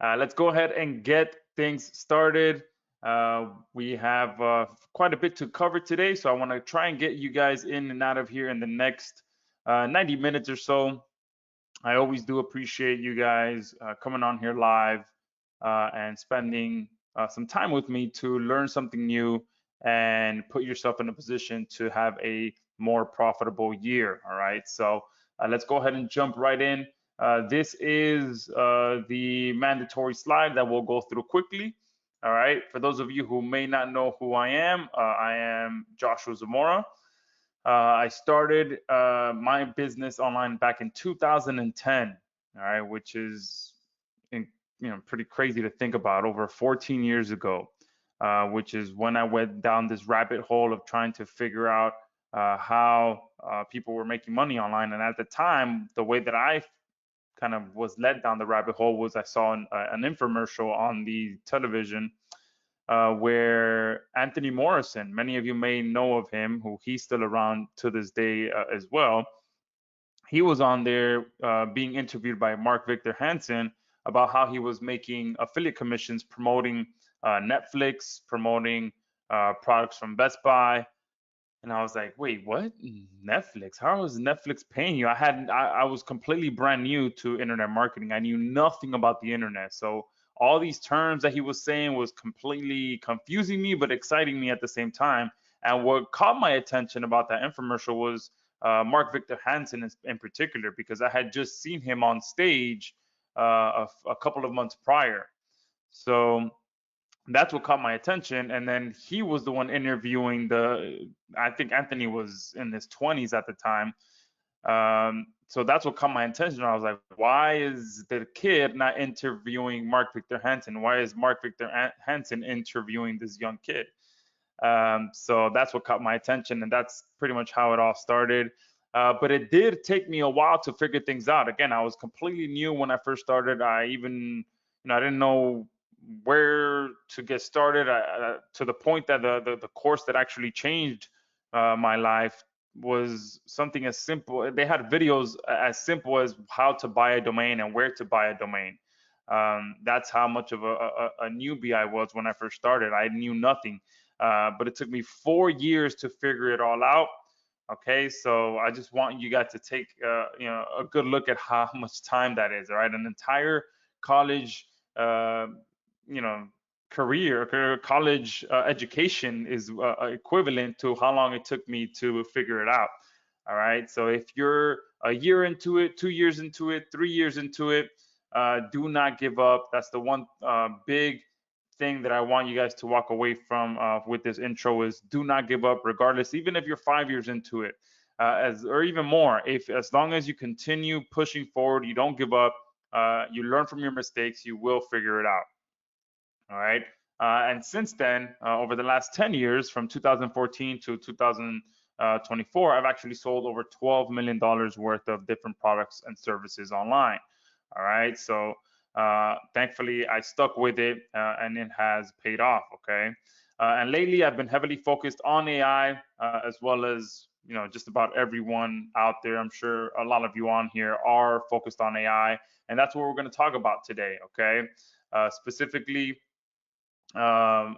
Let's go ahead and get things started. We have quite a bit to cover today, so I want to try and get you guys in and out of here in the next 90 minutes or so. I always do appreciate you guys coming on here live and spending some time with me to learn something new and put yourself in a position to have a more profitable year. All right, so let's go ahead and jump right in. This is the mandatory slide that we'll go through quickly. All right, for those of you who may not know who I am Joshua Zamora. I started my business online back in 2010, all right, which is pretty crazy to think about, over 14 years ago, which is when I went down this rabbit hole of trying to figure out how people were making money online. And at the time, the way that I kind of was led down the rabbit hole was I saw an infomercial on the television where Anthony Morrison, many of you may know of him, who he's still around to this day as well. He was on there being interviewed by Mark Victor Hansen about how he was making affiliate commissions promoting Netflix, promoting products from Best Buy. And I was like, wait, what? Netflix? How is Netflix paying you? I was completely brand new to internet marketing. I knew nothing about the internet. So all these terms that he was saying was completely confusing me, but exciting me at the same time. And what caught my attention about that infomercial was Mark Victor Hansen in particular, because I had just seen him on stage a couple of months prior. So that's what caught my attention. And then he was the one interviewing I think Anthony was in his 20s at the time. So that's what caught my attention. I was like, why is the kid not interviewing Mark Victor Hansen? Why is Mark Victor Hansen interviewing this young kid? So that's what caught my attention, and that's pretty much how it all started. But it did take me a while to figure things out. Again, I was completely new when I first started. I didn't know where to get started, to the point that the course that actually changed my life was something as simple. They had videos as simple as how to buy a domain and where to buy a domain. That's how much of a newbie I was when I first started. I knew nothing, but it took me 4 years to figure it all out. Okay, so I just want you guys to take a good look at how much time that is. All right, an entire college uh, you know career college education is equivalent to how long it took me to figure it out. All right, so if you're a year into it, 2 years into it, 3 years into it, do not give up. That's the one big thing that I want you guys to walk away from with this intro is do not give up, regardless, even if you're 5 years into it, or even more. If as long as you continue pushing forward, you don't give up, you learn from your mistakes, you will figure it out. All right. And since then, over the last 10 years, from 2014 to 2024, I've actually sold over $12 million worth of different products and services online. All right. So thankfully, I stuck with it and it has paid off. Okay. And lately, I've been heavily focused on AI as well as just about everyone out there. I'm sure a lot of you on here are focused on AI, and that's what we're going to talk about today. Okay. Specifically, how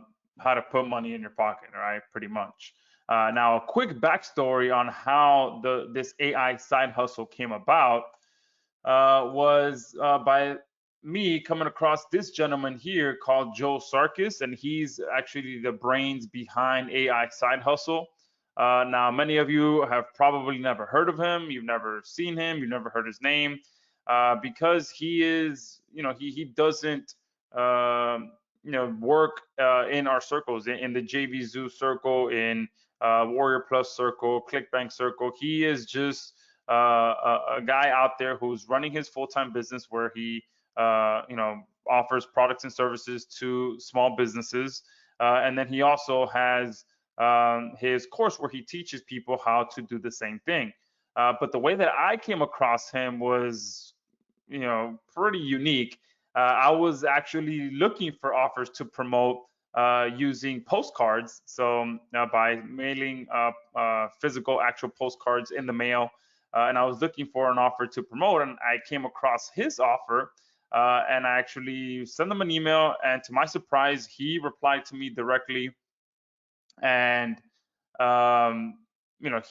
to put money in your pocket, right? Pretty much. Now, a quick backstory on how this AI side hustle came about was by me coming across this gentleman here called Joe Sarkis, and he's actually the brains behind AI Side Hustle. Now, many of you have probably never heard of him. You've never seen him. You've never heard his name because he is, he doesn't, work in our circles, in the JV Zoo circle, in Warrior Plus circle, ClickBank circle. He is just a guy out there who's running his full-time business where he, offers products and services to small businesses. And then he also has his course where he teaches people how to do the same thing. But the way that I came across him was, pretty unique. I was actually looking for offers to promote using postcards. So by mailing physical, actual postcards in the mail, and I was looking for an offer to promote, and I came across his offer. and I actually sent him an email, and to my surprise, he replied to me directly. And you know,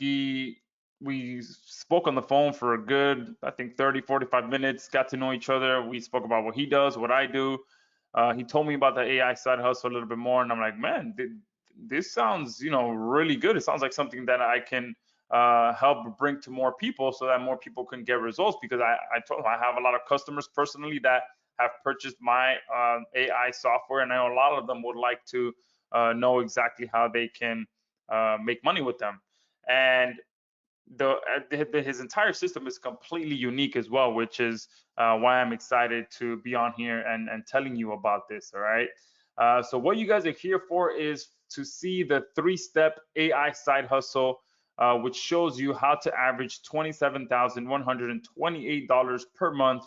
we spoke on the phone for a good, I think, 30, 45 minutes, got to know each other. We spoke about what he does, what I do. He told me about the AI side hustle a little bit more, and I'm like, man, this sounds, you know, really good. It sounds like something that I can help bring to more people so that more people can get results. Because I told him I have a lot of customers personally that have purchased my AI software, and I know a lot of them would like to know exactly how they can make money with them. And his entire system is completely unique as well, which is why I'm excited to be on here and telling you about this. All right. So what you guys are here for is to see the 3-step AI side hustle, which shows you how to average $27,128 per month,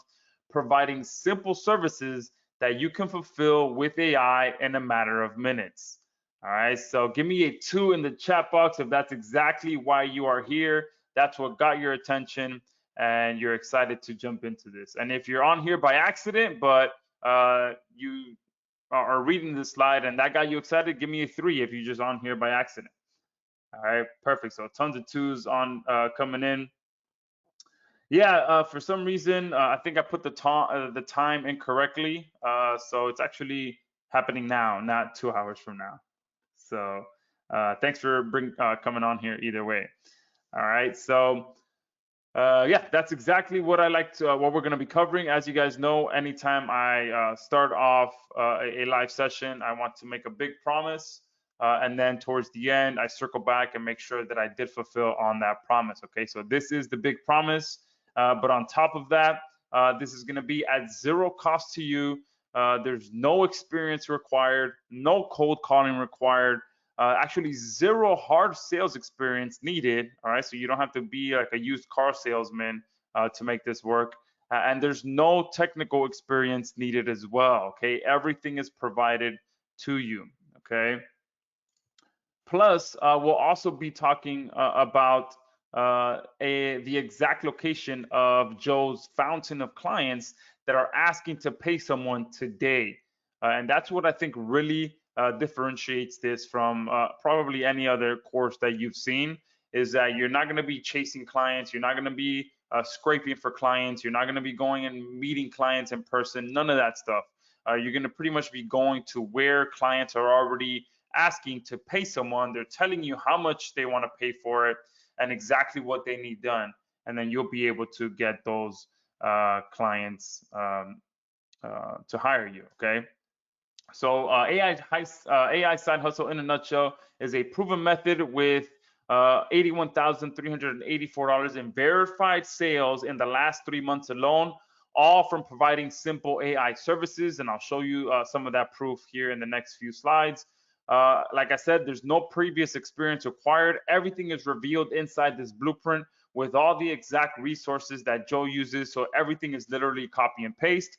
providing simple services that you can fulfill with AI in a matter of minutes. All right, so give me a 2 in the chat box if that's exactly why you are here. That's what got your attention and you're excited to jump into this. And if you're on here by accident, but you are reading the slide and that got you excited, give me a 3 if you're just on here by accident. All right, perfect. So tons of 2s on coming in. Yeah, for some reason, I think I put the time incorrectly. So it's actually happening now, not 2 hours from now. So thanks for coming on here either way. All right, so yeah, that's exactly what I like to, what we're going to be covering. As you guys know, anytime I start off a live session, I want to make a big promise. And then towards the end, I circle back and make sure that I did fulfill on that promise. Okay, so this is the big promise. But on top of that, this is going to be at 0 cost to you. There's no experience required, no cold calling required, actually 0 hard sales experience needed. All right, so you don't have to be like a used car salesman to make this work. And there's no technical experience needed as well. Okay, everything is provided to you. Okay. Plus, we'll also be talking about the exact location of Joe's fountain of clients that are asking to pay someone today. And that's what I think really differentiates this from probably any other course that you've seen, is that you're not going to be chasing clients. You're not going to be scraping for clients. You're not going to be going and meeting clients in person. None of that stuff. You're going to pretty much be going to where clients are already asking to pay someone. They're telling you how much they want to pay for it and exactly what they need done. And then you'll be able to get those clients to hire you. Okay. So AI side hustle in a nutshell is a proven method with $81,384 in verified sales in the last 3 months alone, all from providing simple AI services. And I'll show you some of that proof here in the next few slides. Like I said, there's no previous experience required. Everything is revealed inside this blueprint with all the exact resources that Joe uses. So everything is literally copy and paste.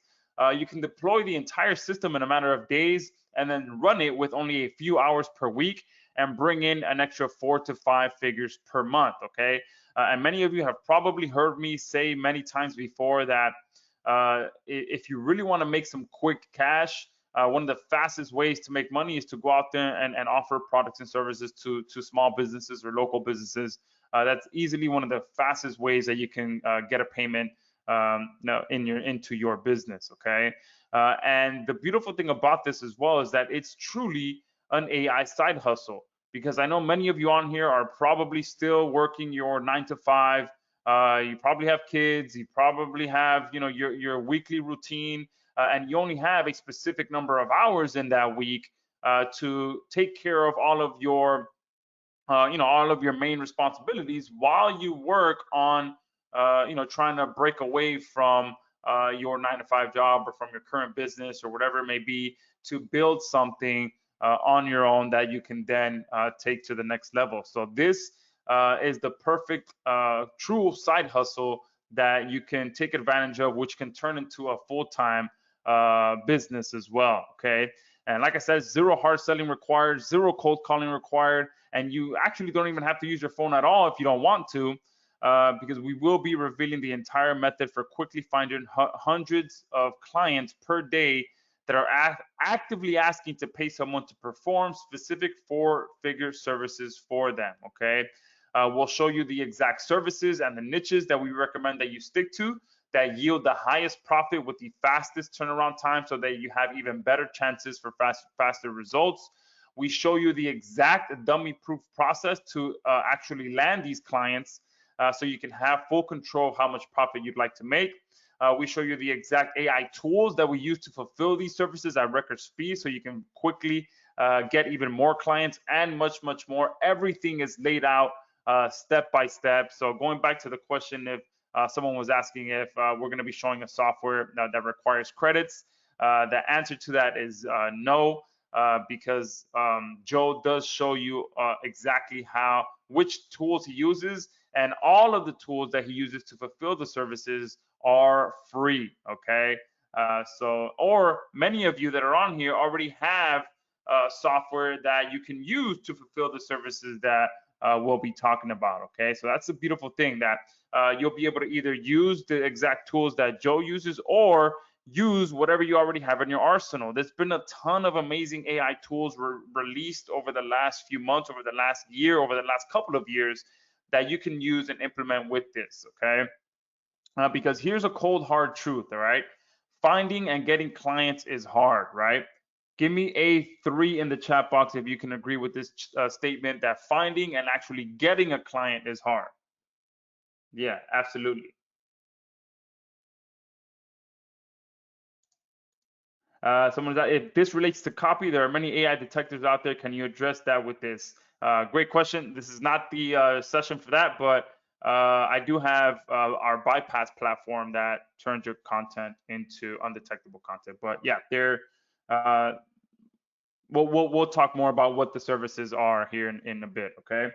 You can deploy the entire system in a matter of days and then run it with only a few hours per week and bring in an extra 4 to 5 figures per month. Okay. And many of you have probably heard me say many times before that if you really want to make some quick cash, one of the fastest ways to make money is to go out there and offer products and services to small businesses or local businesses. That's easily one of the fastest ways that you can get a payment into your business. Okay. And the beautiful thing about this as well is that it's truly an AI side hustle, because I know many of you on here are probably still working your 9 to 5. You probably have kids. You probably have, you know, your weekly routine. And you only have a specific number of hours in that week to take care of all of your, all of your main responsibilities while you work on, trying to break away from your 9 to 5 job or from your current business or whatever it may be to build something on your own that you can then take to the next level. So this is the perfect true side hustle that you can take advantage of, which can turn into a full-time business as well. Okay. And like I said, 0 hard selling required, 0 cold calling required, and you actually don't even have to use your phone at all if you don't want to. because we will be revealing the entire method for quickly finding hundreds of clients per day that are actively asking to pay someone to perform specific four-figure services for them. Okay. We'll show you the exact services and the niches that we recommend that you stick to that yield the highest profit with the fastest turnaround time so that you have even better chances for faster results. We show you the exact dummy-proof process to actually land these clients so you can have full control of how much profit you'd like to make. We show you the exact AI tools that we use to fulfill these services at record speed so you can quickly get even more clients and much, much more. Everything is laid out step by step. So going back to the question, if someone was asking if we're going to be showing a software that requires credits, the answer to that is no, because Joe does show you exactly which tools he uses, and all of the tools that he uses to fulfill the services are free. Okay, or many of you that are on here already have software that you can use to fulfill the services that we'll be talking about. Okay, so that's a beautiful thing that you'll be able to either use the exact tools that Joe uses or use whatever you already have in your arsenal. There's been a ton of amazing AI tools released over the last few months, over the last year, over the last couple of years that you can use and implement with this. Okay, because here's a cold hard truth. All right, finding and getting clients is hard. Right. Give me a 3 in the chat box if you can agree with this statement that finding and actually getting a client is hard. Yeah, absolutely. Someone's that if this relates to copy, there are many AI detectives out there. Can you address that with this? Great question. This is not the session for that, but I do have our bypass platform that turns your content into undetectable content. But yeah, we'll talk more about what the services are here in a bit. Okay.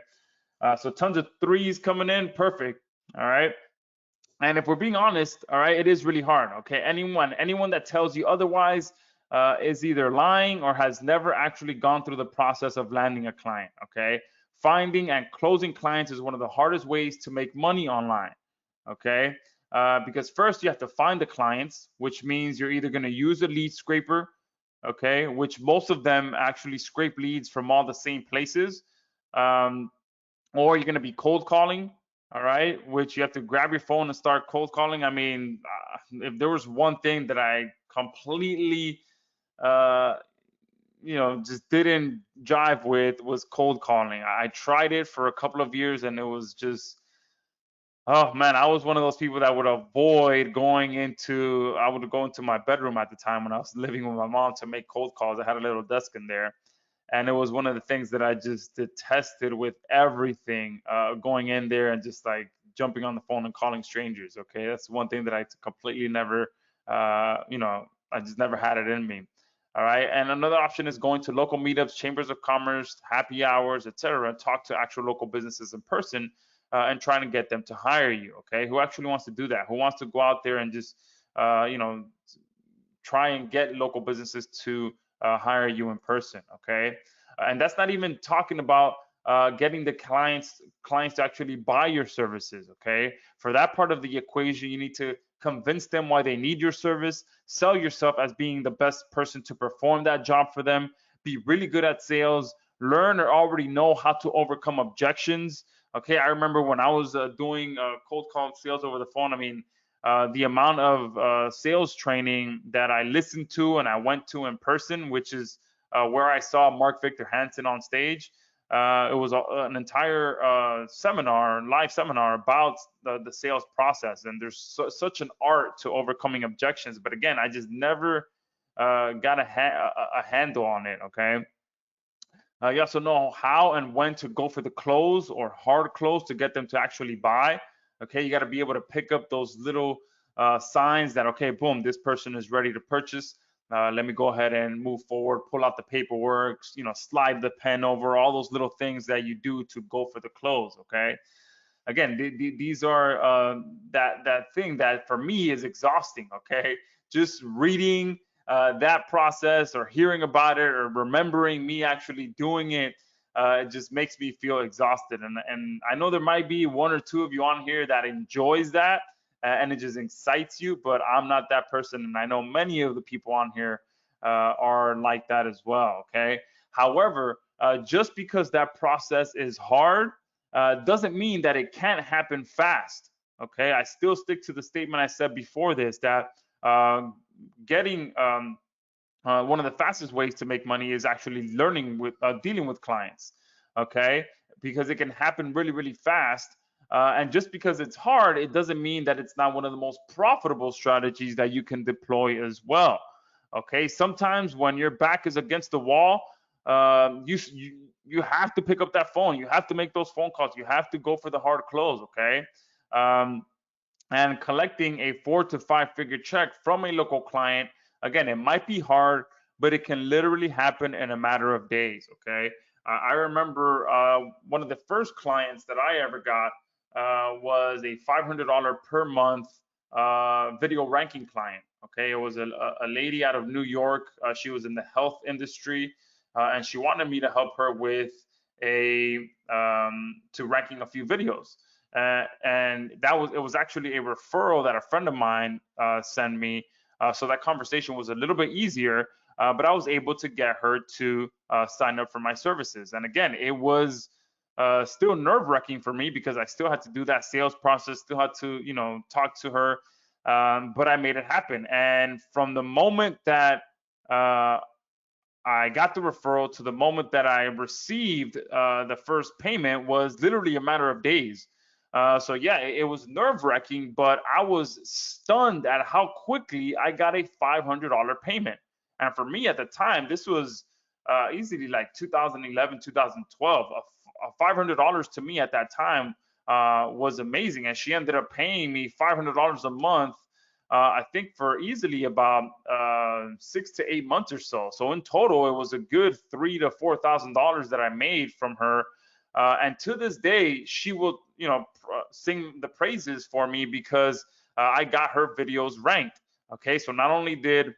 So tons of 3s coming in. Perfect. All right. And if we're being honest, all right, it is really hard. Okay, anyone that tells you otherwise is either lying or has never actually gone through the process of landing a client. Okay, finding and closing clients is one of the hardest ways to make money online. Okay, because first you have to find the clients, which means you're either going to use a lead scraper, okay, which most of them actually scrape leads from all the same places, or you're going to be cold calling, all right, which you have to grab your phone and start cold calling. I mean, if there was one thing that I completely uh, just didn't jive with, was cold calling. I tried it for a couple of years and it was just, oh man, I was one of those people that would avoid I would go into my bedroom at the time when I was living with my mom to make cold calls. I had a little desk in there, and it was one of the things that I just detested with everything, going in there and just like jumping on the phone and calling strangers. Okay, that's one thing that I completely never, I just never had it in me. All right, and another option is going to local meetups, chambers of commerce, happy hours, etc. Talk to actual local businesses in person, and trying to get them to hire you. Okay, who actually wants to do that? Who wants to go out there and just, try and get local businesses to hire you in person? Okay, and that's not even talking about getting the clients to actually buy your services. Okay, for that part of the equation, you need to convince them why they need your service, sell yourself as being the best person to perform that job for them, be really good at sales, learn or already know how to overcome objections. Okay, I remember when I was doing cold call sales over the phone. I mean, the amount of sales training that I listened to and I went to in person, which is where I saw Mark Victor Hansen on stage. It was an entire live seminar about the sales process, and there's such an art to overcoming objections. But again, I just never got a handle on it. Okay. You also know how and when to go for the close or hard close to get them to actually buy. Okay, you got to be able to pick up those little signs that, okay, boom, this person is ready to purchase. Let me go ahead and move forward, pull out the paperwork, slide the pen over, all those little things that you do to go for the close. Okay, again, these are that thing that for me is exhausting. Okay, just reading that process or hearing about it or remembering me actually doing it it just makes me feel exhausted. And I know there might be one or two of you on here that enjoys that, and it just excites you, but I'm not that person. And I know many of the people on here are like that as well. Okay. However, just because that process is hard doesn't mean that it can't happen fast. Okay. I still stick to the statement I said before this that getting one of the fastest ways to make money is actually learning with dealing with clients. Okay. Because it can happen really, really fast. And just because it's hard, it doesn't mean that it's not one of the most profitable strategies that you can deploy as well. Okay. Sometimes when your back is against the wall, you have to pick up that phone. You have to make those phone calls. You have to go for the hard close. Okay. Um, and collecting a 4 to 5 figure check from a local client, again, it might be hard, but it can literally happen in a matter of days. Okay. I remember one of the first clients that I ever got was a $500 per month video ranking client. Okay. It was a lady out of New York. She was in the health industry, and she wanted me to help her with to ranking a few videos. And it was actually a referral that a friend of mine sent me. So that conversation was a little bit easier, but I was able to get her to sign up for my services. And again, it was still nerve-wracking for me because I still had to do that sales process, still had to, talk to her. But I made it happen. And from the moment that I got the referral to the moment that I received the first payment was literally a matter of days. So yeah, it was nerve wracking, but I was stunned at how quickly I got a $500 payment. And for me at the time, this was easily like 2011, 2012. $500 to me at that time was amazing. And she ended up paying me $500 a month, I think for easily about 6 to 8 months or so. So in total, it was a good $3,000 to $4,000 that I made from her. And to this day, she will, sing the praises for me because I got her videos ranked. Okay, so not only did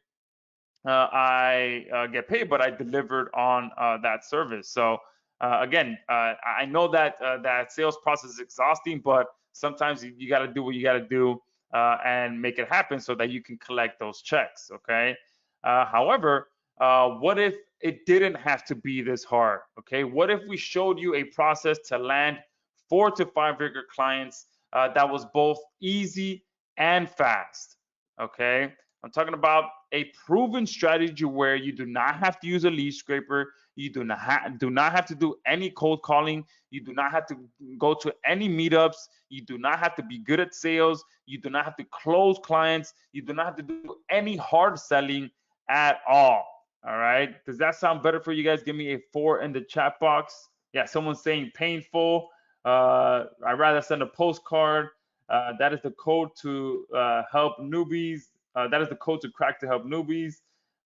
I get paid, but I delivered on that service. So again, I know that that sales process is exhausting, but sometimes you got to do what you got to do and make it happen so that you can collect those checks. Okay. However, what if it didn't have to be this hard? Okay. What if we showed you a process to land 4 to 5 figure clients that was both easy and fast? Okay. I'm talking about a proven strategy where you do not have to use a lead scraper. You do not have to do any cold calling. You do not have to go to any meetups. You do not have to be good at sales. You do not have to close clients. You do not have to do any hard selling at all. All right. Does that sound better for you guys? Give me a 4 in the chat box. Yeah, someone's saying painful. I'd rather send a postcard. That is the code to help newbies. That is the code to crack to help newbies.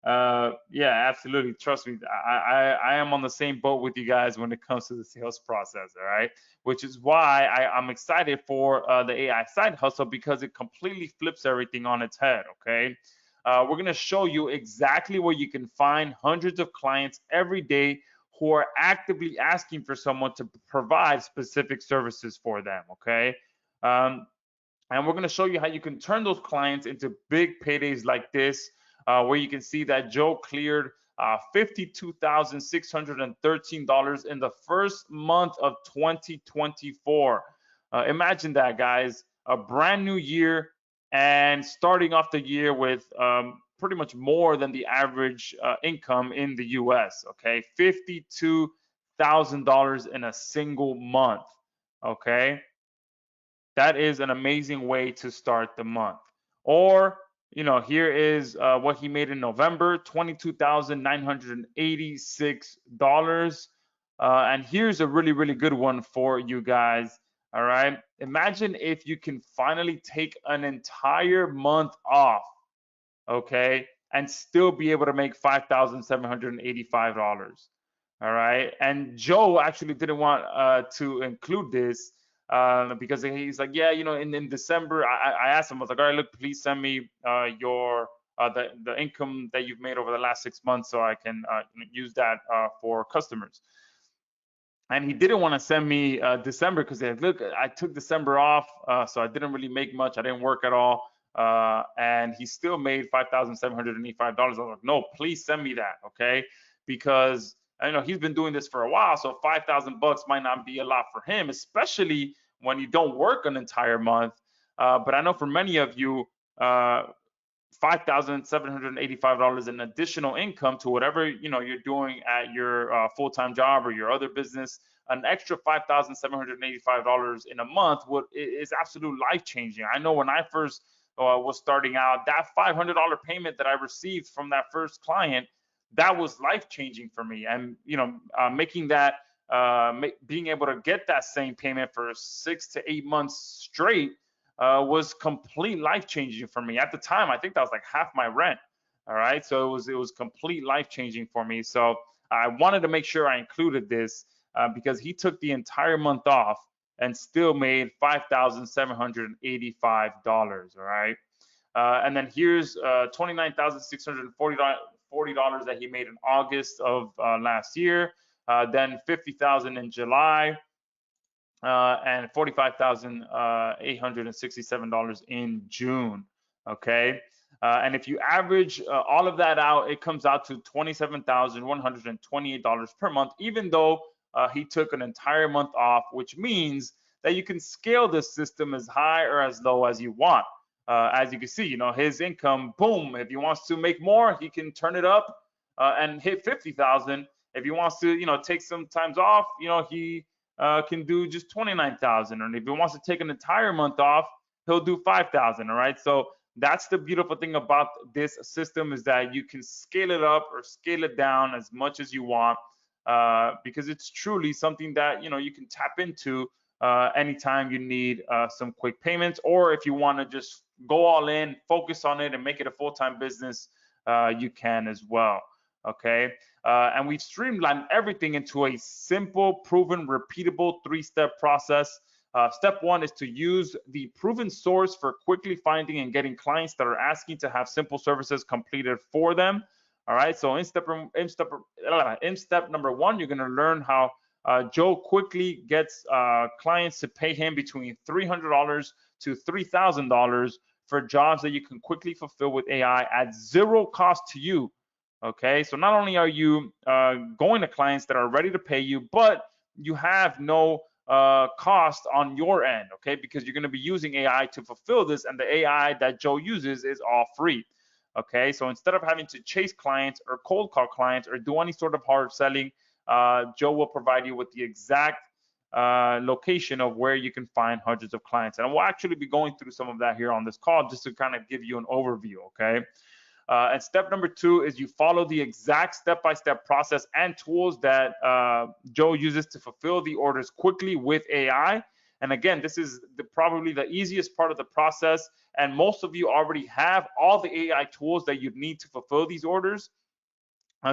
Yeah, absolutely. Trust me, I am on the same boat with you guys when it comes to the sales process. All right, which is why I'm excited for the AI side hustle because it completely flips everything on its head. Okay, we're gonna show you exactly where you can find hundreds of clients every day who are actively asking for someone to provide specific services for them. Okay. And we're going to show you how you can turn those clients into big paydays like this, where you can see that Joe cleared $52,613 in the first month of 2024. Imagine that, guys. A brand new year and starting off the year with pretty much more than the average income in the US. Okay, $52,000 in a single month. Okay, that is an amazing way to start the month. Or, here is what he made in November, $22,986. And here's a really, really good one for you guys. All right. Imagine if you can finally take an entire month off, okay, and still be able to make $5,785. All right. And Joe actually didn't want to include this because he's like, yeah, in December, I asked him, I was like, all right, look, please send me your the income that you've made over the last 6 months so I can use that for customers. and he didn't want to send me December because he said, look, I took December off, so I didn't really make much. I didn't work at all. And he still made $5,785. I was like, no, please send me that, okay? Because I know he's been doing this for a while, so 5,000 bucks might not be a lot for him, especially when you don't work an entire month. But I know for many of you, $5,785 in additional income to whatever you're doing at your full-time job or your other business. An extra $5,785 in a month is absolute life changing. I know when I first was starting out, that $500 payment that I received from that first client, that was life changing for me. And making that being able to get that same payment for 6 to 8 months straight was complete life changing for me. At the time, I think that was like half my rent. All right, so it was complete life changing for me. So I wanted to make sure I included this because he took the entire month off and still made $5,785. All right, and then here's $29,640 that he made in August of last year. Then $50,000 in July and $45,867 in June. Okay. And if you average all of that out, it comes out to $27,128 per month, even though he took an entire month off, which means that you can scale this system as high or as low as you want. As you can see, his income, boom, if he wants to make more, he can turn it up and hit 50,000. If he wants to, take some times off, he can do just 29,000. And if he wants to take an entire month off, he'll do 5,000. All right. So that's the beautiful thing about this system, is that you can scale it up or scale it down as much as you want, because it's truly something that you can tap into anytime you need some quick payments, or if you want to just go all in, focus on it, and make it a full-time business, you can as well. Okay. And we've streamlined everything into a simple, proven, repeatable 3-step process. Step 1 is to use the proven source for quickly finding and getting clients that are asking to have simple services completed for them. All right. So in step number 1, you're going to learn how Joe quickly gets clients to pay him between $300 to $3,000 for jobs that you can quickly fulfill with AI at zero cost to you. Okay, so not only are you going to clients that are ready to pay you, but you have no cost on your end, okay, because you're going to be using AI to fulfill this, and the AI that Joe uses is all free. Okay, so instead of having to chase clients or cold call clients or do any sort of hard selling, Joe will provide you with the exact location of where you can find hundreds of clients. And we'll actually be going through some of that here on this call just to kind of give you an overview, okay? And step number 2 is you follow the exact step-by-step process and tools that Joe uses to fulfill the orders quickly with AI. And again, this is probably the easiest part of the process. And most of you already have all the AI tools that you need to fulfill these orders.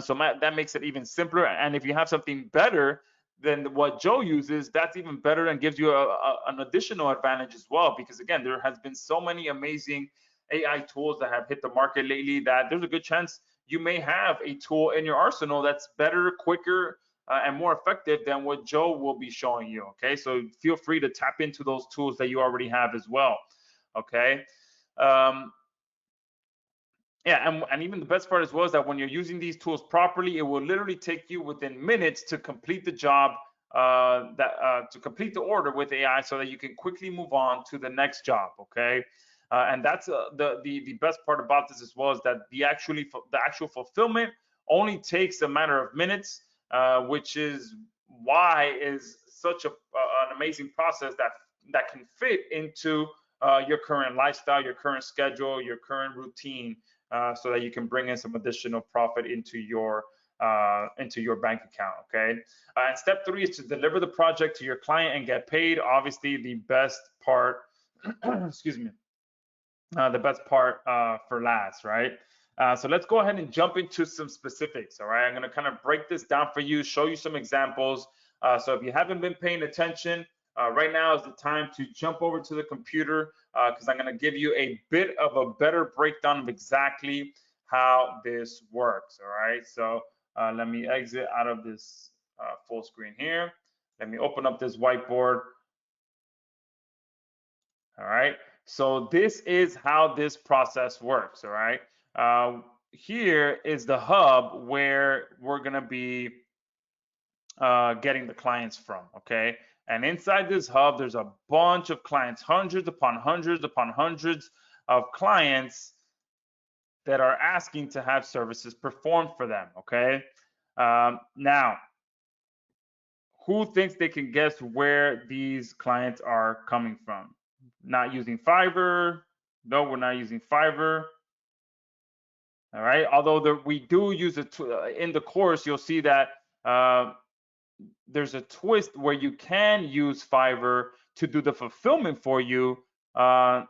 So that makes it even simpler. And if you have something better than what Joe uses, that's even better and gives you an additional advantage as well. Because again, there has been so many amazing AI tools that have hit the market lately that there's a good chance you may have a tool in your arsenal that's better, quicker, and more effective than what Joe will be showing you. Okay, so feel free to tap into those tools that you already have as well. Okay. Yeah, and even the best part as well is that when you're using these tools properly, it will literally take you within minutes to complete the job, to complete the order with AI, so that you can quickly move on to the next job. Okay. And that's the best part about this as well, is that the actual fulfillment only takes a matter of minutes, which is why is such an amazing process that can fit into your current lifestyle, your current schedule, your current routine, so that you can bring in some additional profit into your bank account. Okay. And step 3 is to deliver the project to your client and get paid. Obviously, the best part. Excuse me. The best part for last, right? So let's go ahead and jump into some specifics. All right, I'm going to kind of break this down for you, show you some examples. So if you haven't been paying attention, right now is the time to jump over to the computer, because I'm going to give you a bit of a better breakdown of exactly how this works. All right, so let me exit out of this full screen here. Let me open up this whiteboard. All right. So this is how this process works. All right. Here is the hub where we're going to be getting the clients from. Okay. And inside this hub, there's a bunch of clients, hundreds upon hundreds upon hundreds of clients that are asking to have services performed for them. Okay. Now, who thinks they can guess where these clients are coming from? Not using Fiverr. No, we're not using Fiverr. All right. Although we do use it in the course, you'll see that there's a twist where you can use Fiverr to do the fulfillment for you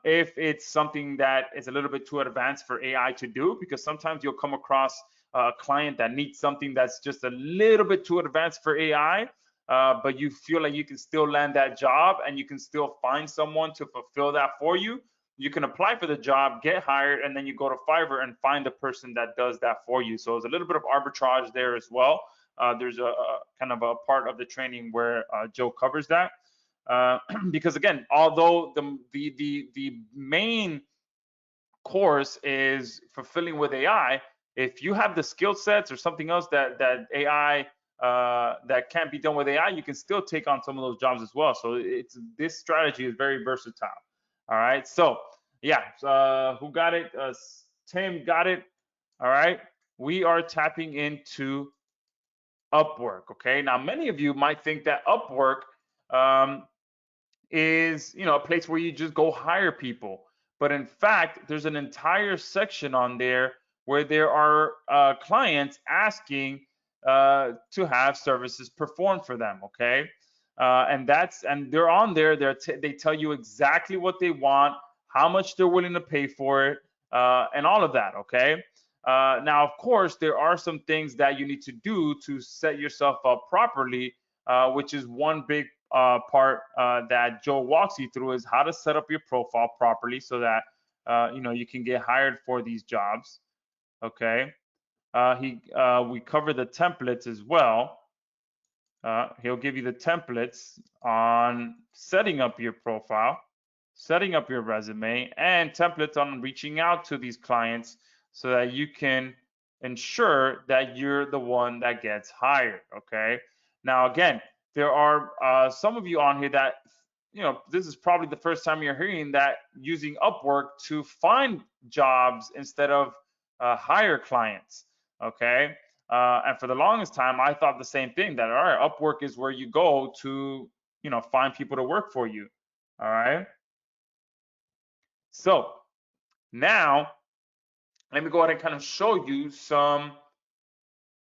if it's something that is a little bit too advanced for AI to do, because sometimes you'll come across a client that needs something that's just a little bit too advanced for AI, but you feel like you can still land that job and you can still find someone to fulfill that for you. You can apply for the job, get hired, and then you go to Fiverr and find the person that does that for you. So there's a little bit of arbitrage there as well. There's a kind of a part of the training where Joe covers that. Because again, although the main course is fulfilling with AI, if you have the skill sets or something else that AI that can't be done with AI, you can still take on some of those jobs as well. So this strategy is very versatile. All right. So yeah, who got it? Tim got it. All right. We are tapping into Upwork. Okay. Now, many of you might think that Upwork is a place where you just go hire people, but in fact, there's an entire section on there where there are clients asking to have services performed for them. Okay. And they're on there. They tell you exactly what they want, how much they're willing to pay for it, and all of that. Okay. Now, of course, there are some things that you need to do to set yourself up properly, which is one big part that Joe walks you through, is how to set up your profile properly so that you can get hired for these jobs. Okay. We cover the templates as well. He'll give you the templates on setting up your profile, setting up your resume, and templates on reaching out to these clients so that you can ensure that you're the one that gets hired. Okay. Now, again, there are some of you on here that, this is probably the first time you're hearing that using Upwork to find jobs instead of hire clients. Okay. And for the longest time, I thought the same thing, that, all right, Upwork is where you go to, find people to work for you. All right. So now let me go ahead and kind of show you some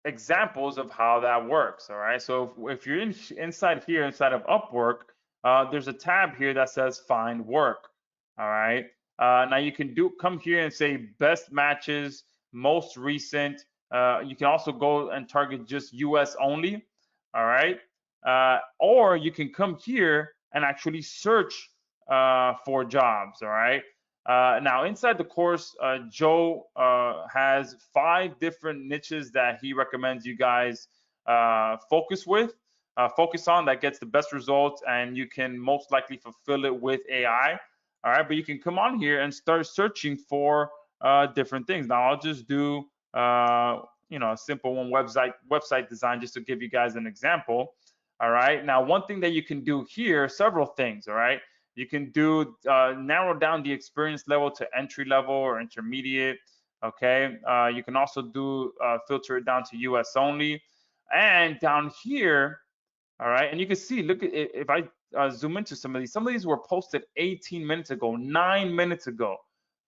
examples of how that works. All right. So if you're inside of Upwork, there's a tab here that says find work. All right. Now you can come here and say best matches, most recent. You can also go and target just US only. All right. Or you can come here and actually search for jobs. All right. Now, inside the course, Joe has 5 different niches that he recommends you guys focus on, that gets the best results, and you can most likely fulfill it with AI. All right, but you can come on here and start searching for different things. Now, I'll just do a simple one, website design, just to give you guys an example. All right. Now, one thing that you can do here, several things. All right. You can do narrow down the experience level to entry level or intermediate. Okay. You can also do filter it down to US only. And down here, all right, and you can see, look at it, if I zoom into some of these were posted 18 minutes ago, 9 minutes ago.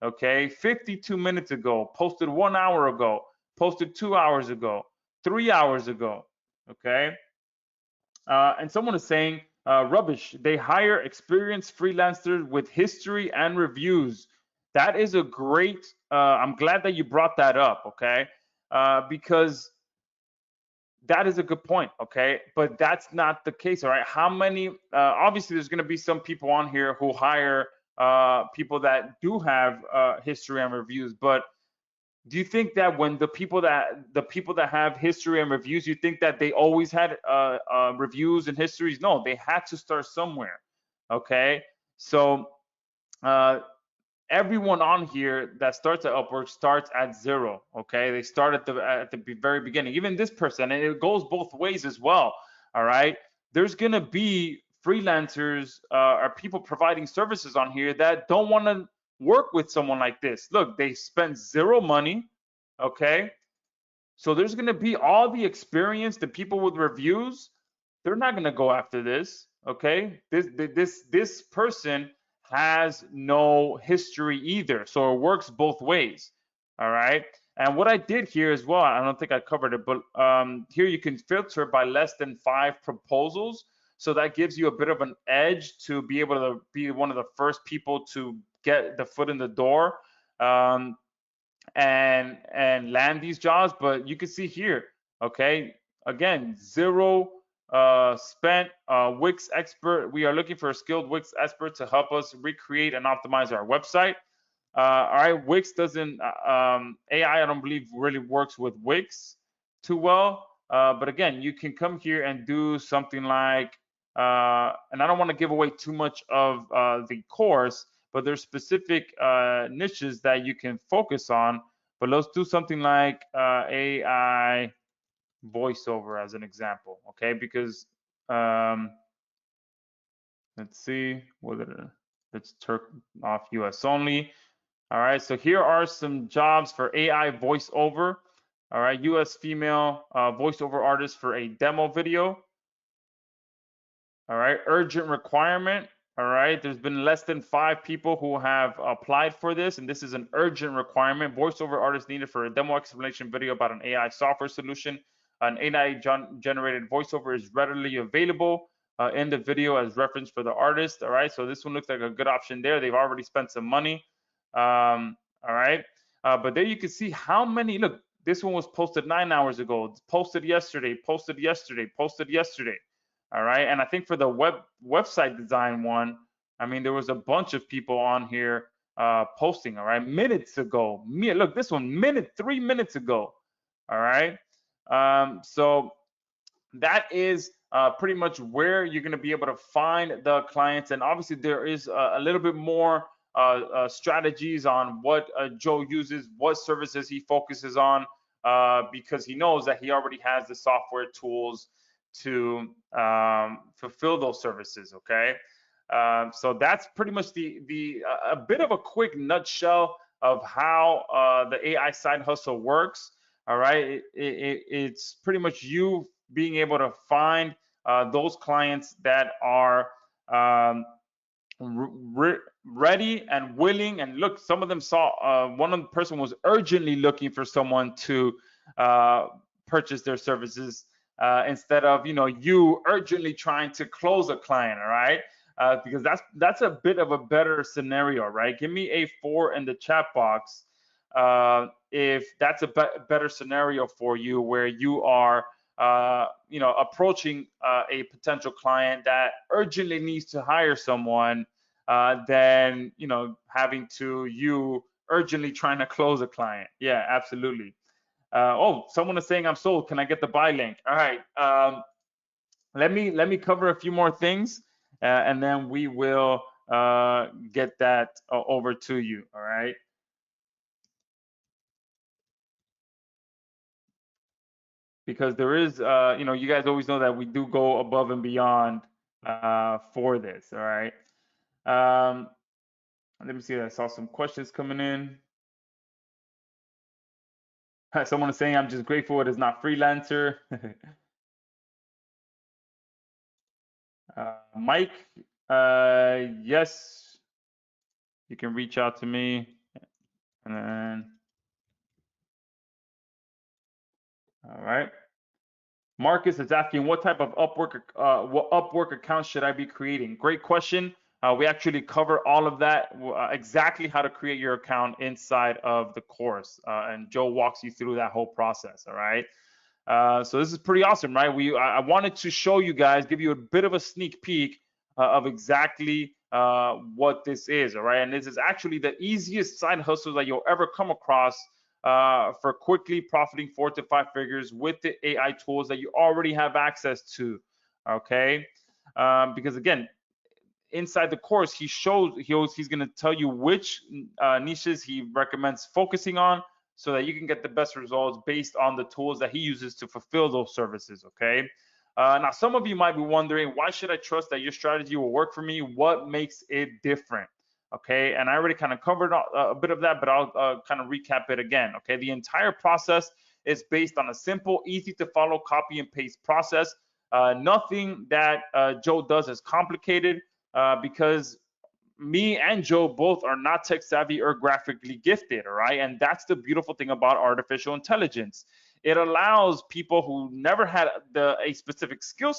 Okay, 52 minutes ago, posted 1 hour ago, posted 2 hours ago, 3 hours ago. Okay. And someone is saying, rubbish, they hire experienced freelancers with history and reviews. That is a great, I'm glad that you brought that up, okay? Because that is a good point, okay? But that's not the case, all right? How many, obviously there's gonna be some people on here who hire people that do have history and reviews, but Do you think that when the people that have history and reviews, you think that they always had reviews and histories? No, they had to start somewhere. Okay, so uh, everyone on here that starts at Upwork starts at zero. Okay, they start at the very beginning. Even this person, and it goes both ways as well. All right, there's gonna be freelancers or people providing services on here that don't want to work with someone like this. Look, they spend zero money. Okay, so there's gonna be all the experience, the people with reviews. They're not gonna go after this. Okay, this person has no history either, so it works both ways. All right. And what I did here as well, I don't think I covered it, but here you can filter by less than 5 proposals. So that gives you a bit of an edge to be able to be one of the first people to get the foot in the door. And land these jobs. But you can see here, okay, again, zero spent. Wix expert, we are looking for a skilled Wix expert to help us recreate and optimize our website. All right, Wix doesn't AI, I don't believe really works with Wix too well. But again, you can come here and do something like and I don't want to give away too much of the course, but there's specific niches that you can focus on. But let's do something like AI voiceover as an example, okay? Because let's see, let's turn off US only. All right, so here are some jobs for AI voiceover. All right, US female voiceover artist for a demo video. All right, urgent requirement. All right, there's been less than 5 people who have applied for this, and this is an urgent requirement. Voiceover artist needed for a demo explanation video about an AI software solution. An AI generated voiceover is readily available in the video as reference for the artist. All right, so this one looks like a good option there. They've already spent some money. All right, but there you can see how many. Look, this one was posted 9 hours ago. It's posted yesterday. Posted yesterday. Posted yesterday. All right, and I think for the website design one, I mean, there was a bunch of people on here posting. All right, minutes ago. Look, this one 3 minutes ago. All right, so that is pretty much where you're going to be able to find the clients. And obviously, there is a little bit more strategies on what Joe uses, what services he focuses on, because he knows that he already has the software tools to fulfill those services. Okay, so that's pretty much a bit of a quick nutshell of how the AI side hustle works. All right, it's pretty much you being able to find those clients that are ready and willing. And look, some of them saw one person was urgently looking for someone to purchase their services instead of you urgently trying to close a client. All right, because that's a bit of a better scenario, right? Give me a 4 in the chat box if that's a better scenario for you, where you are approaching a potential client that urgently needs to hire someone, than having to you urgently trying to close a client. Yeah, absolutely. Oh, someone is saying I'm sold. Can I get the buy link? All right. Let me cover a few more things, and then we will get that over to you. All right. Because there is, you guys always know that we do go above and beyond for this. All right. Let me see. I saw some questions coming in. Someone is saying I'm just grateful it is not freelancer. Mike, yes, you can reach out to me, and then all right. Marcus is asking what type of Upwork account should I be creating? Great question. We actually cover all of that, exactly how to create your account inside of the course, and Joe walks you through that whole process. All right. So this is pretty awesome, right? I wanted to show you guys, give you a bit of a sneak peek of exactly what this is. All right, and this is actually the easiest side hustle that you'll ever come across for quickly profiting 4 to 5 figures with the AI tools that you already have access to. Okay, because again, inside the course, he's going to tell you which niches he recommends focusing on, so that you can get the best results based on the tools that he uses to fulfill those services. Okay. Now, some of you might be wondering, why should I trust that your strategy will work for me? What makes it different? Okay, and I already kind of covered a bit of that, but I'll kind of recap it again. Okay, the entire process is based on a simple, easy to follow copy and paste process. Nothing that Joe does is complicated, because me and Joe both are not tech savvy or graphically gifted, all right? And that's the beautiful thing about artificial intelligence. It allows people who never had a specific skill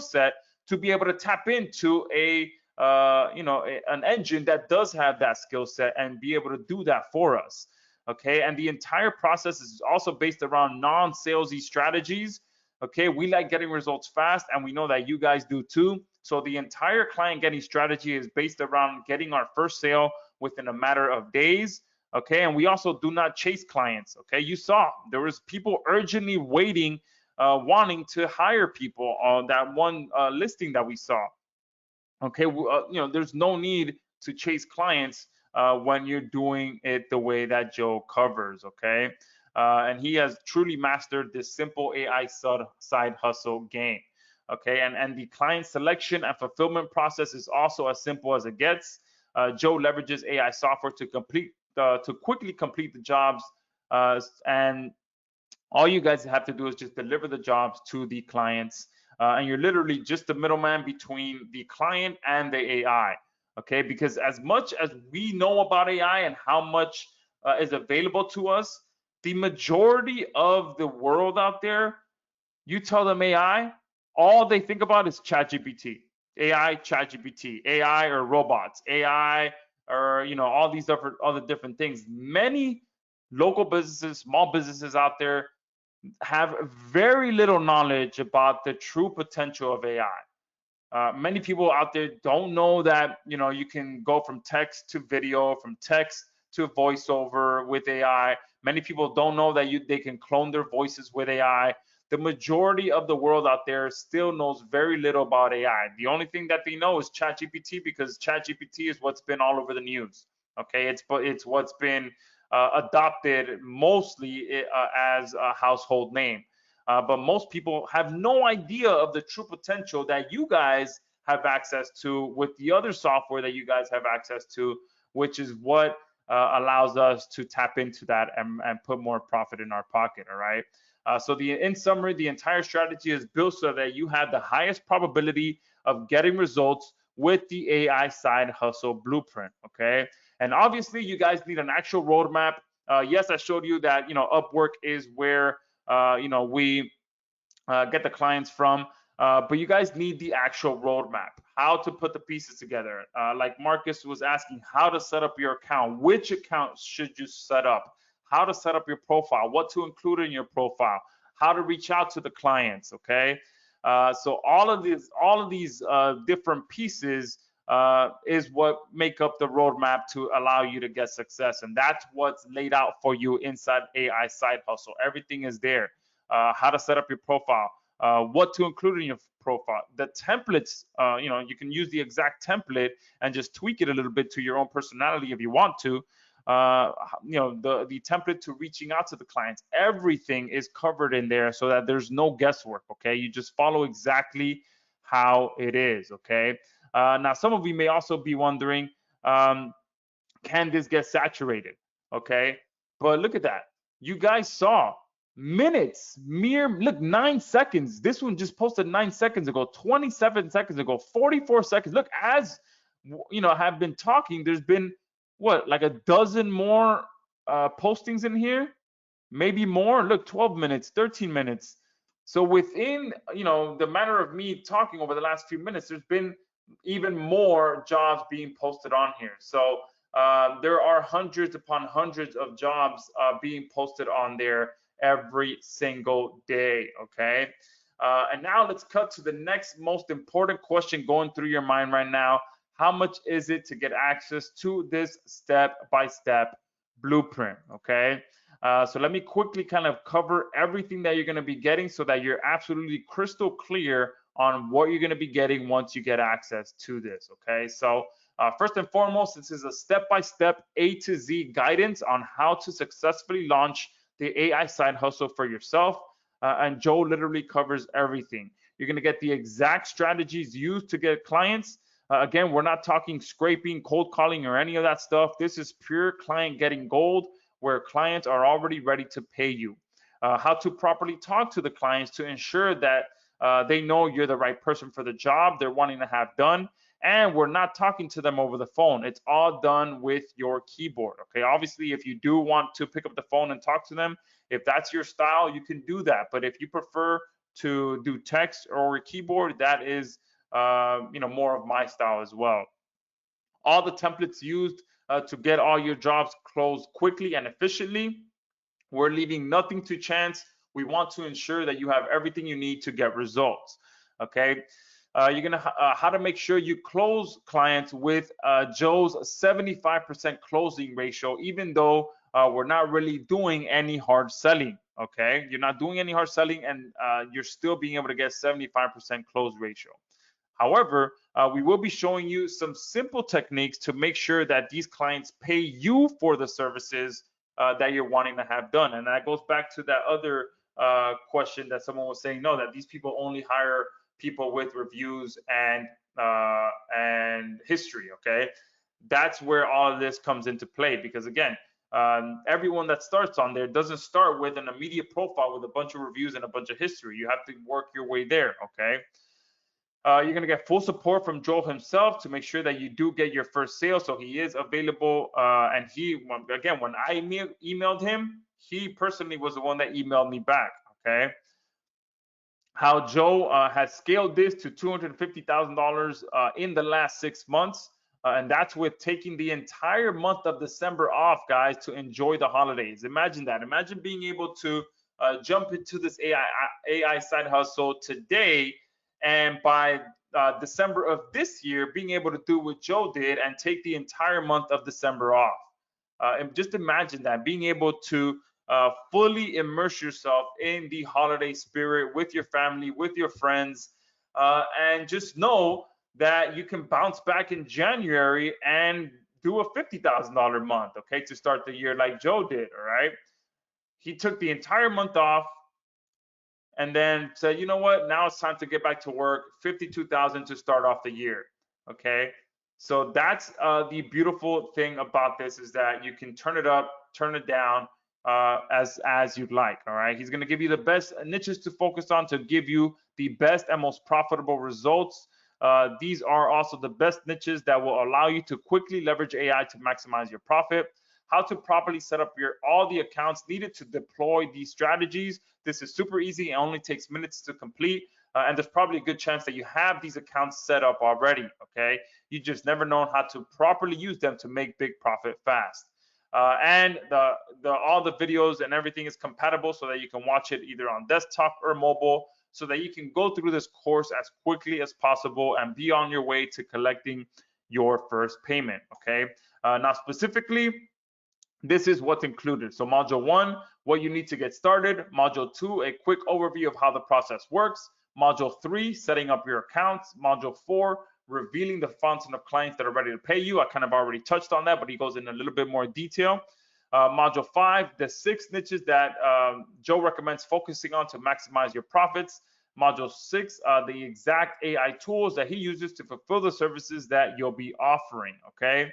set to be able to tap into an engine that does have that skill set and be able to do that for us. Okay, and the entire process is also based around non-salesy strategies. Okay, we like getting results fast, and we know that you guys do too. So the entire client getting strategy is based around getting our first sale within a matter of days. Okay, and we also do not chase clients. Okay, you saw there was people urgently waiting, wanting to hire people on that one listing that we saw. Okay, there's no need to chase clients when you're doing it the way that Joe covers. Okay, and he has truly mastered this simple AI side hustle game. Okay, and the client selection and fulfillment process is also as simple as it gets. Joe leverages AI software to quickly complete the jobs, and all you guys have to do is just deliver the jobs to the clients, and you're literally just the middleman between the client and the AI. Okay, because as much as we know about AI and how much is available to us, the majority of the world out there, you tell them AI, all they think about is ChatGPT, AI, ChatGPT, AI or robots, AI or all these other different things. Many local businesses, small businesses out there have very little knowledge about the true potential of AI. Many people out there don't know that you can go from text to video, from text to voiceover with AI. Many people don't know that they can clone their voices with AI. The majority of the world out there still knows very little about AI. The only thing that they know is ChatGPT, because ChatGPT is what's been all over the news. Okay, it's what's been adopted mostly as a household name. But most people have no idea of the true potential that you guys have access to with the other software that you guys have access to, which is what allows us to tap into that and put more profit in our pocket. All right. So in summary, the entire strategy is built so that you have the highest probability of getting results with the AI side hustle blueprint. Okay. And obviously, you guys need an actual roadmap. Yes, I showed you that Upwork is where we get the clients from, but you guys need the actual roadmap, how to put the pieces together. Like Marcus was asking, how to set up your account, which account should you set up, how to set up your profile, what to include in your profile, how to reach out to the clients. Okay, so all of these different pieces is what make up the roadmap to allow you to get success, and that's what's laid out for you inside AI Side Hustle. Everything is there. How to set up your profile, what to include in your profile, the templates. You can use the exact template and just tweak it a little bit to your own personality if you want to. The template to reaching out to the clients. Everything is covered in there so that there's no guesswork. Okay, you just follow exactly how it is. Okay. Now, some of you may also be wondering, can this get saturated? Okay, but look at that. You guys saw minutes, look, 9 seconds. This one just posted 9 seconds ago, 27 seconds ago, 44 seconds. Look, as have been talking, there's been what, like a dozen more postings in here, maybe more. Look, 12 minutes, 13 minutes. So within the matter of me talking over the last few minutes, there's been even more jobs being posted on here. So there are hundreds upon hundreds of jobs being posted on there every single day. Okay. And now let's cut to the next most important question going through your mind right now. How much is it to get access to this step-by-step blueprint? Okay. So let me quickly kind of cover everything that you're going to be getting so that you're absolutely crystal clear on what you're going to be getting once you get access to this. Okay, so first and foremost, this is a step-by-step A to Z guidance on how to successfully launch the AI side hustle for yourself. And Joe literally covers everything. You're going to get the exact strategies used to get clients. Again, we're not talking scraping, cold calling, or any of that stuff. This is pure client getting gold, where clients are already ready to pay you. How to properly talk to the clients to ensure that they know you're the right person for the job they're wanting to have done. And we're not talking to them over the phone. It's all done with your keyboard. Okay. Obviously, if you do want to pick up the phone and talk to them, if that's your style, you can do that. But if you prefer to do text or keyboard, that is more of my style as well. All the templates used to get all your jobs closed quickly and efficiently. We're leaving nothing to chance. We want to ensure that you have everything you need to get results. Okay. You're gonna how to make sure you close clients with Joe's 75% closing ratio, even though we're not really doing any hard selling. Okay, you're not doing any hard selling, and you're still being able to get 75% close ratio. However, we will be showing you some simple techniques to make sure that these clients pay you for the services that you're wanting to have done. And that goes back to that other question that someone was saying, no, that these people only hire people with reviews and history. Okay, that's where all of this comes into play, because again, everyone that starts on there doesn't start with an immediate profile with a bunch of reviews and a bunch of history. You have to work your way there. Okay. You're going to get full support from Joel himself to make sure that you do get your first sale. So he is available. And again, when I emailed him, he personally was the one that emailed me back. Okay. How Joe has scaled this to $250,000 in the last 6 months. And that's with taking the entire month of December off, guys, to enjoy the holidays. Imagine that. Imagine being able to jump into this AI side hustle today, and by December of this year, being able to do what Joe did and take the entire month of December off. And just imagine that, being able to fully immerse yourself in the holiday spirit with your family, with your friends, and just know that you can bounce back in January and do a $50,000 month, okay, to start the year like Joe did. All right. He took the entire month off and then said, you know what, now it's time to get back to work. 52,000 to start off the year. Okay. So that's the beautiful thing about this, is that you can turn it up, turn it down, as you'd like. All right. He's going to give you the best niches to focus on to give you the best and most profitable results. These are also the best niches that will allow you to quickly leverage AI to maximize your profit. How to properly set up all the accounts needed to deploy these strategies. This is super easy. It only takes minutes to complete. And there's probably a good chance that you have these accounts set up already. Okay. You just never know how to properly use them to make big profit fast. And all the videos and everything is compatible so that you can watch it either on desktop or mobile, so that you can go through this course as quickly as possible and be on your way to collecting your first payment. Okay. Now specifically, this is what's included. So module 1, what you need to get started. Module 2, a quick overview of how the process works. Module 3, setting up your accounts. Module 4, revealing the fountain of clients that are ready to pay you. I kind of already touched on that, but he goes in a little bit more detail. Module 5, the 6 niches that Joe recommends focusing on to maximize your profits. Module 6, the exact AI tools that he uses to fulfill the services that you'll be offering. Okay.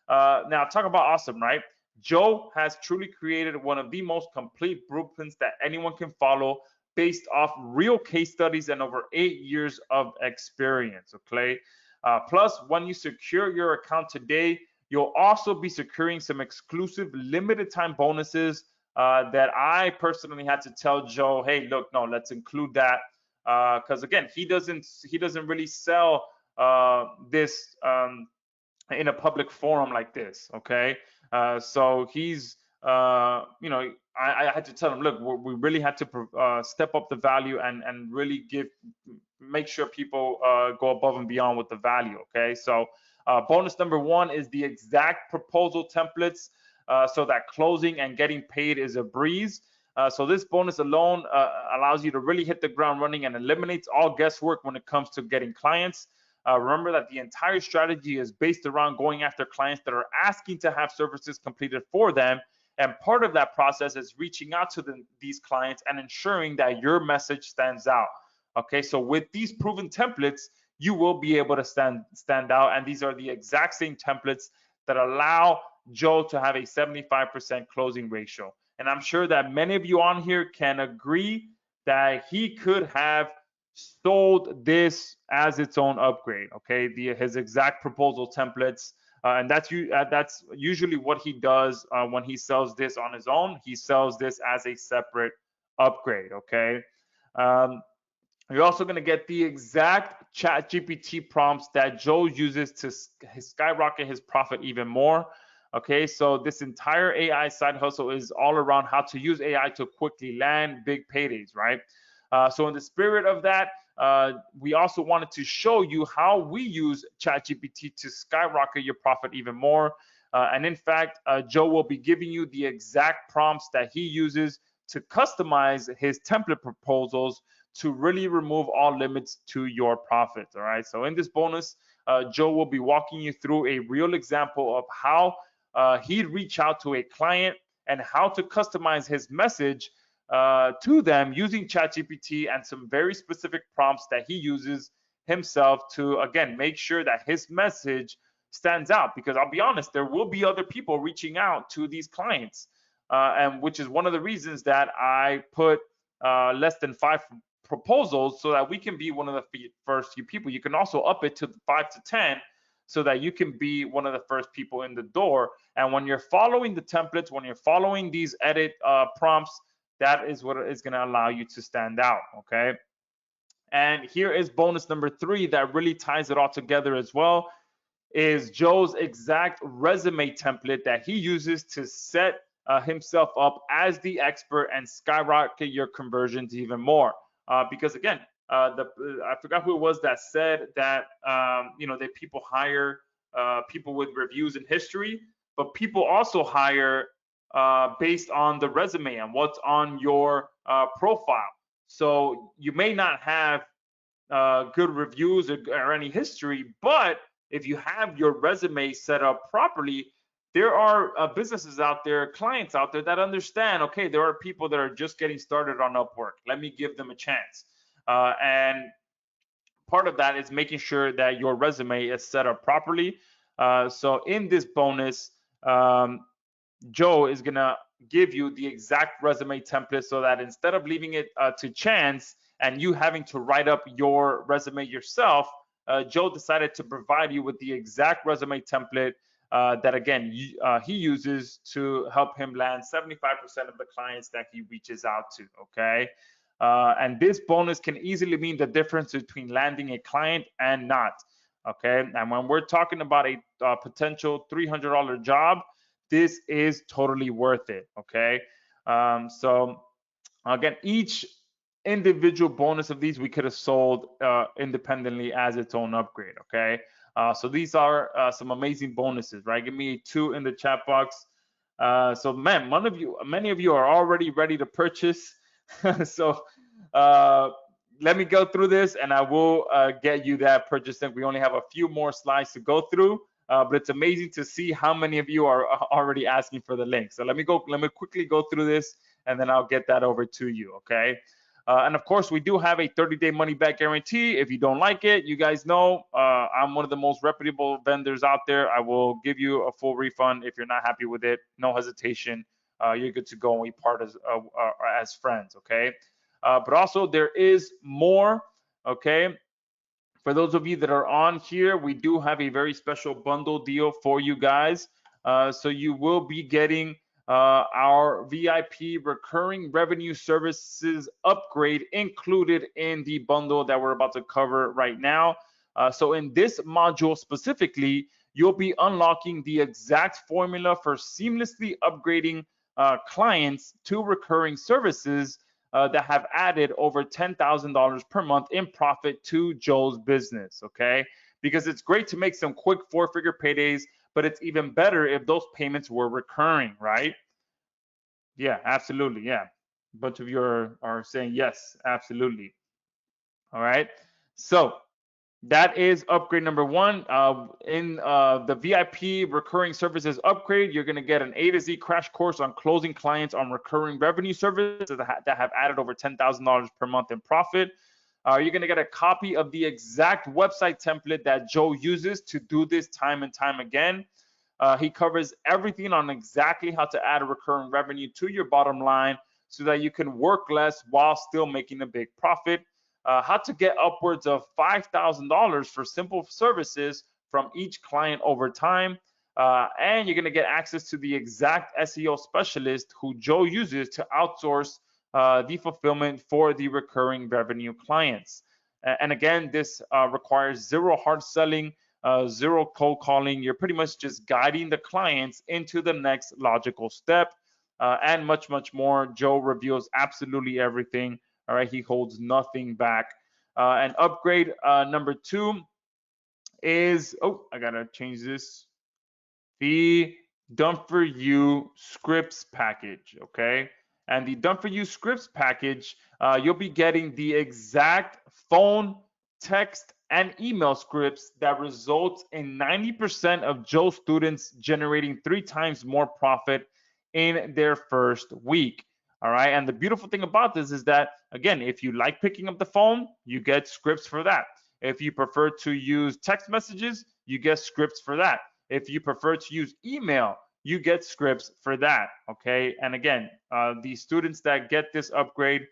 Now talk about awesome, right? Joe has truly created one of the most complete blueprints that anyone can follow, based off real case studies and over 8 years of experience. Okay. Plus, when you secure your account today, you'll also be securing some exclusive limited time bonuses that I personally had to tell Joe, hey, look, no, let's include that, because again, he doesn't really sell this in a public forum like this. Okay. So he's, I had to tell him, look, we really had to step up the value and really make sure people go above and beyond with the value. Okay. So bonus number 1 is the exact proposal templates so that closing and getting paid is a breeze. So this bonus alone allows you to really hit the ground running and eliminates all guesswork when it comes to getting clients. Remember that the entire strategy is based around going after clients that are asking to have services completed for them. And part of that process is reaching out to these clients and ensuring that your message stands out. Okay, so with these proven templates, you will be able to stand out. And these are the exact same templates that allow Joe to have a 75% closing ratio. And I'm sure that many of you on here can agree that he could have sold this as its own upgrade. Okay, his exact proposal templates, and that's usually what he does when he sells this on his own. He sells this as a separate upgrade. Okay. You're also going to get the exact ChatGPT prompts that Joe uses to skyrocket his profit even more. Okay, so this entire AI side hustle is all around how to use AI to quickly land big paydays, right? So in the spirit of that, we also wanted to show you how we use ChatGPT to skyrocket your profit even more. And in fact, Joe will be giving you the exact prompts that he uses to customize his template proposals to really remove all limits to your profits. All right. So in this bonus, Joe will be walking you through a real example of how he'd reach out to a client and how to customize his message to them using ChatGPT and some very specific prompts that he uses himself to, again, make sure that his message stands out. Because I'll be honest, there will be other people reaching out to these clients, and which is one of the reasons that I put less than 5 proposals, so that we can be one of the first few people. You can also up it to 5 to 10 so that you can be one of the first people in the door. And when you're following the templates, when you're following these edit prompts, that is what is going to allow you to stand out. Okay. And here is bonus number 3 that really ties it all together as well, is Joe's exact resume template that he uses to set himself up as the expert and skyrocket your conversions even more. Because again, I forgot who it was that said that that people hire people with reviews and history, but people also hire based on the resume and what's on your profile. So you may not have good reviews or any history, but if you have your resume set up properly, there are businesses out there, clients out there that understand, okay, there are people that are just getting started on Upwork. Let me give them a chance. And part of that is making sure that your resume is set up properly. So in this bonus, Joe is going to give you the exact resume template so that instead of leaving it to chance and you having to write up your resume yourself, Joe decided to provide you with the exact resume template that, again, he uses to help him land 75% of the clients that he reaches out to. Okay. And this bonus can easily mean the difference between landing a client and not. Okay. And when we're talking about a potential $300 job, this is totally worth it. Okay. So again, each individual bonus of these we could have sold independently as its own upgrade. Okay. So these are some amazing bonuses, right? Give me 2 in the chat box. So man, many of you are already ready to purchase. So let me go through this and I will get you that purchase link. We only have a few more slides to go through, but it's amazing to see how many of you are already asking for the link. So let me quickly go through this and then I'll get that over to you. Okay. And of course, we do have a 30-day money back guarantee. If you don't like it, you guys know I'm one of the most reputable vendors out there. I will give you a full refund if you're not happy with it. No hesitation. You're good to go and we part as friends. Okay. But also there is more. Okay. For those of you that are on here, we do have a very special bundle deal for you guys. So you will be getting our VIP recurring revenue services upgrade included in the bundle that we're about to cover right now. So in this module specifically, you'll be unlocking the exact formula for seamlessly upgrading clients to recurring services that have added over $10,000 per month in profit to Joe's business. Okay, because it's great to make some quick 4-figure paydays, but it's even better if those payments were recurring, right? Yeah, absolutely. Yeah. A bunch of you are saying yes, absolutely. All right. So that is upgrade number one. In the VIP recurring services upgrade, you're going to get an A to Z crash course on closing clients on recurring revenue services that have added over $10,000 per month in profit. You're going to get a copy of the exact website template that Joe uses to do this time and time again. He covers everything on exactly how to add a recurring revenue to your bottom line so that you can work less while still making a big profit. How to get upwards of $5,000 for simple services from each client over time. And you're going to get access to the exact SEO specialist who Joe uses to outsource the fulfillment for the recurring revenue clients. And again, this requires zero hard selling, zero cold calling. You're pretty much just guiding the clients into the next logical step, and much, much more. Joe reveals absolutely everything. All right, he holds nothing back. And upgrade number two is, oh, I gotta change this. The Done For You Scripts package, okay? And the Done For You Scripts package, you'll be getting the exact phone, text, and email scripts that result in 90% of Joe students generating 3 times more profit in their first week. All right. And the beautiful thing about this is that, again, if you like picking up the phone, you get scripts for that. If you prefer to use text messages, you get scripts for that. If you prefer to use email, you get scripts for that. Okay. And again, the students that get this upgrade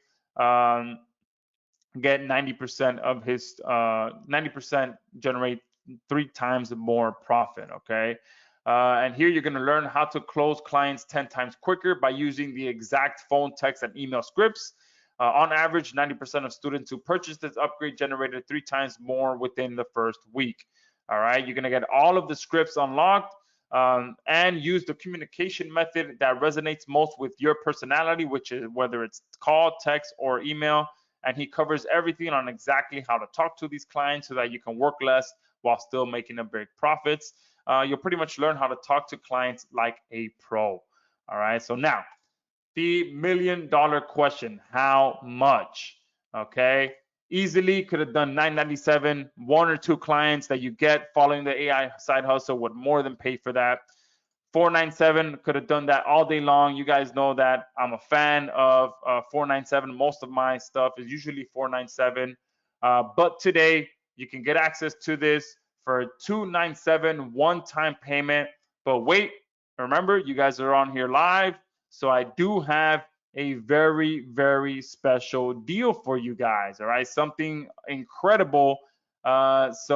get 90% of his 90% generate 3 times more profit. Okay. And here you're going to learn how to close clients 10 times quicker by using the exact phone, text, and email scripts. On average, 90% of students who purchased this upgrade generated 3 times more within the first week. All right, you're going to get all of the scripts unlocked, and use the communication method that resonates most with your personality, which is whether it's call, text, or email. And he covers everything on exactly how to talk to these clients so that you can work less while still making a big profits. You'll pretty much learn how to talk to clients like a pro. All right, so now the $1 million question: how much? Okay, easily could have done $997. 1 or 2 clients that you get following the AI side hustle would more than pay for that. $497, could have done that all day long. You guys know that I'm a fan of $497. Most of my stuff is usually $497, but today you can get access to this for $297 one-time payment. But wait, remember, you guys are on here live, so I do have a very, very special deal for you guys. All right, something incredible. Let's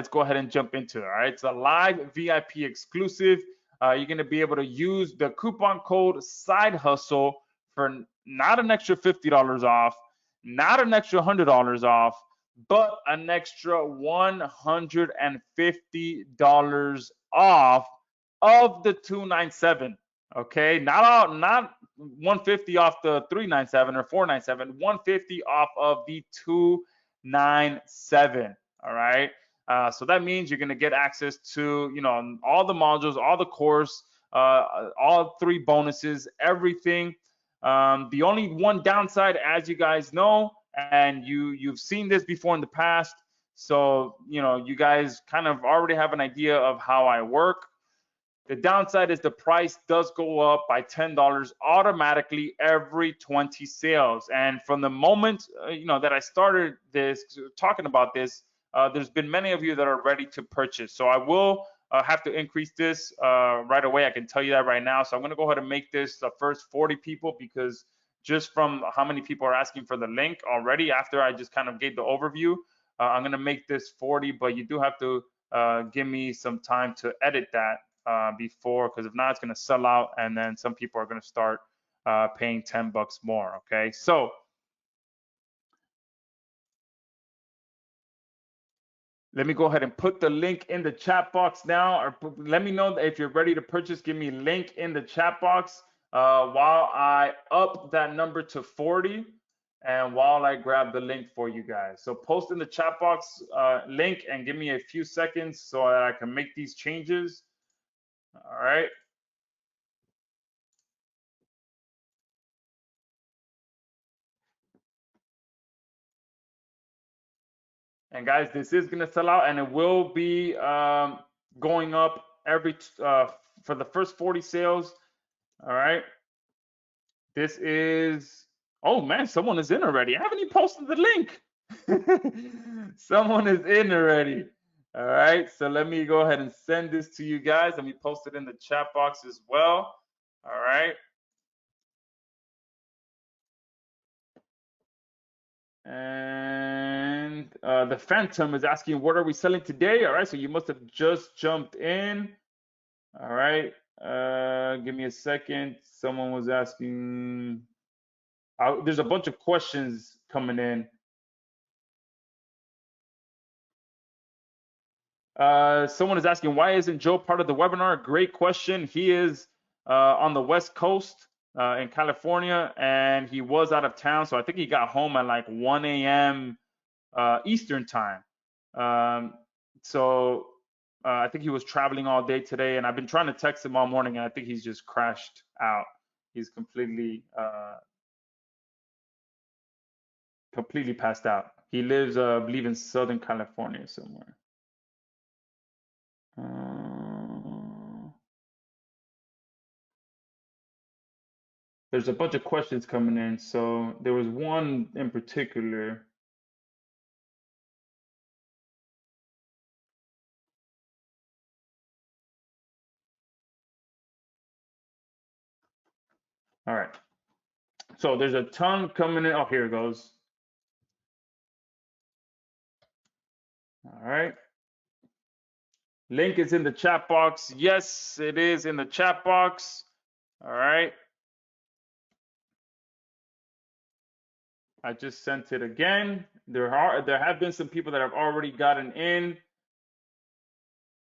go ahead and jump into it. All right, it's a live VIP exclusive. You're going to be able to use the coupon code Side Hustle for not an extra $50 off, not an extra $100 off, but an extra $150 off of the 297. Okay, not 150 off the 397 or 497, 150 off of the 297. All right. So that means you're going to get access to, all the modules, all the course, all 3 bonuses, everything. The only one downside, as you guys know, and you've seen this before in the past, so you guys kind of already have an idea of how I work. The downside is the price does go up by $10 automatically every 20 sales. And from the moment that I started this talking about this, there's been many of you that are ready to purchase. So I will have to increase this right away. I can tell you that right now. So I'm going to go ahead and make this the first 40 people, because just from how many people are asking for the link already after I just kind of gave the overview, I'm going to make this 40, but you do have to give me some time to edit that before, because if not, it's going to sell out, and then some people are going to start paying 10 bucks more. Okay, so let me go ahead and put the link in the chat box now, or let me know if you're ready to purchase. Give me a link in the chat box while I up that number to 40. and while I grab the link for you guys. So post in the chat box link and give me a few seconds so that I can make these changes. All right. And guys, this is gonna sell out, and it will be going up every for the first 40 sales. All right. This is, oh man, someone is in already. I haven't even posted the link. Someone is in already. All right. So let me go ahead and send this to you guys. Let me post it in the chat box as well. All right. And the Phantom is asking, what are we selling today? All right. So you must have just jumped in. All right. Give me a second. Someone was asking. There's a bunch of questions coming in. Someone is asking, why isn't Joe part of the webinar? Great question. He is on the West Coast in California, and he was out of town. So I think he got home at like 1 a.m. Eastern time. So I think he was traveling all day today, and I've been trying to text him all morning, and I think he's just crashed out. He's completely passed out. He lives, I believe, in Southern California somewhere. There's a bunch of questions coming in. So there was one in particular. All right. So there's a ton coming in. Oh, here it goes. All right. Link is in the chat box. Yes, it is in the chat box. All right. I just sent it again. There have been some people that have already gotten in.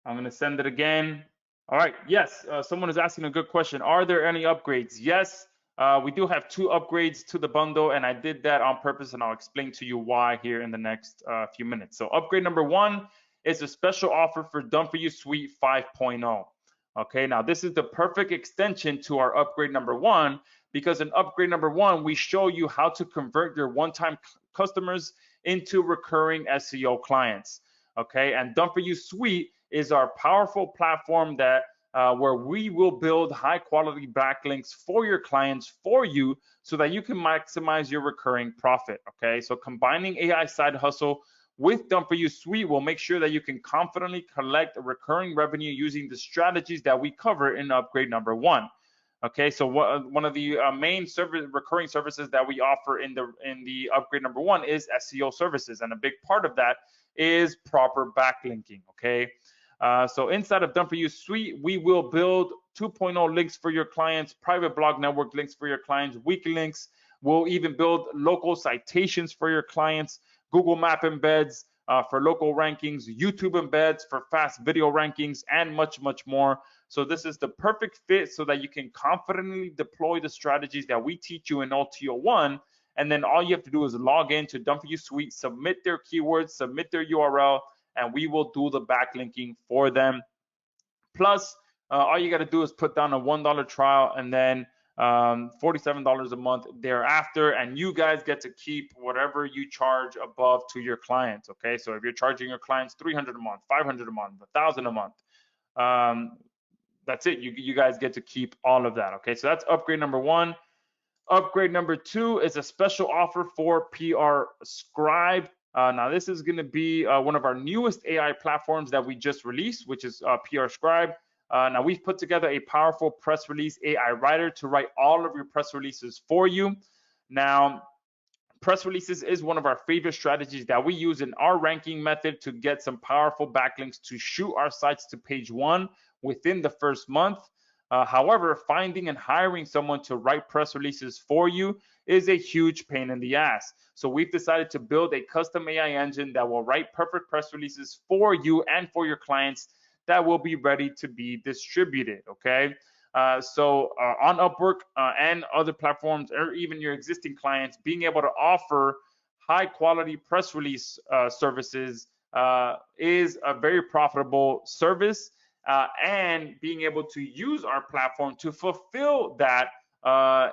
I'm gonna send it again. All right. Yes. Someone is asking a good question. Are there any upgrades? Yes. We do have 2 upgrades to the bundle, and I did that on purpose, and I'll explain to you why here in the next few minutes. So upgrade number 1 is a special offer for Done For You Suite 5.0. Okay, now this is the perfect extension to our upgrade number 1, because in upgrade number 1, we show you how to convert your one-time customers into recurring SEO clients. Okay, and Done For You Suite is our powerful platform that where we will build high quality backlinks for your clients for you so that you can maximize your recurring profit. Okay, so combining AI side hustle with Done For You Suite will make sure that you can confidently collect recurring revenue using the strategies that we cover in upgrade number 1. Okay, so one of the main recurring services that we offer in the upgrade number 1 is SEO services, and a big part of that is proper backlinking. Okay, so inside of Done For You Suite, we will build 2.0 links for your clients, private blog network links for your clients, weekly links. We'll even build local citations for your clients, Google Map embeds for local rankings, YouTube embeds for fast video rankings, and much, much more. So this is the perfect fit so that you can confidently deploy the strategies that we teach you in OTO1. And then all you have to do is log in to Done For You Suite, submit their keywords, submit their URL, and we will do the backlinking for them. Plus, all you got to do is put down a $1 trial and then $47 a month thereafter, and you guys get to keep whatever you charge above to your clients. Okay, so if you're charging your clients $300 a month, $500 a month, $1,000 a month, that's it. You guys get to keep all of that. Okay, so that's upgrade number 1. Upgrade number 2 is a special offer for PR Scribe. Now, this is going to be one of our newest AI platforms that we just released, which is PR Scribe. Now, we've put together a powerful press release AI writer to write all of your press releases for you. Now, press releases is one of our favorite strategies that we use in our ranking method to get some powerful backlinks to shoot our sites to page 1 within the first month. However, finding and hiring someone to write press releases for you is a huge pain in the ass. So we've decided to build a custom AI engine that will write perfect press releases for you and for your clients that will be ready to be distributed. Okay. On Upwork and other platforms, or even your existing clients, being able to offer high quality press release services is a very profitable service. And being able to use our platform to fulfill that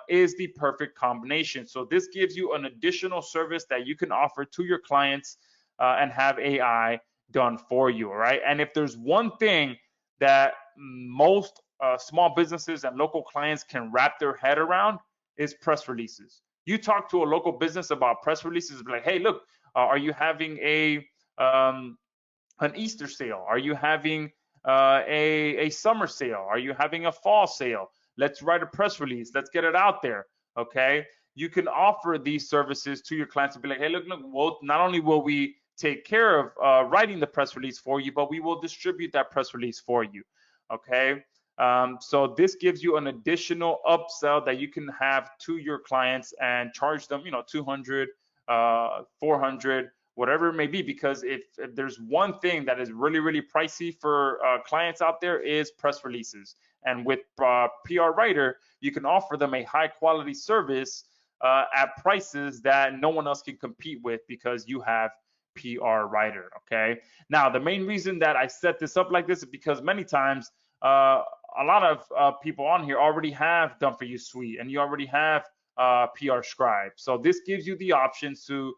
is the perfect combination. So this gives you an additional service that you can offer to your clients and have AI done for you. All right. And if there's one thing that most small businesses and local clients can wrap their head around, is press releases. You talk to a local business about press releases, like, hey, look, are you having an Easter sale? Are you having a summer sale? Are you having a fall sale? Let's write a press release. Let's get it out there. Okay. You can offer these services to your clients and be like, hey, look, well, not only will we take care of writing the press release for you, but we will distribute that press release for you. Okay. So this gives you an additional upsell that you can have to your clients and charge them, 200, 400, whatever it may be, because if there's one thing that is really, really pricey for clients out there, is press releases. And with PR Writer, you can offer them a high quality service at prices that no one else can compete with, because you have PR Writer. Okay. Now, the main reason that I set this up like this is because many times a lot of people on here already have Done For You Suite, and you already have PR Scribe. So this gives you the option to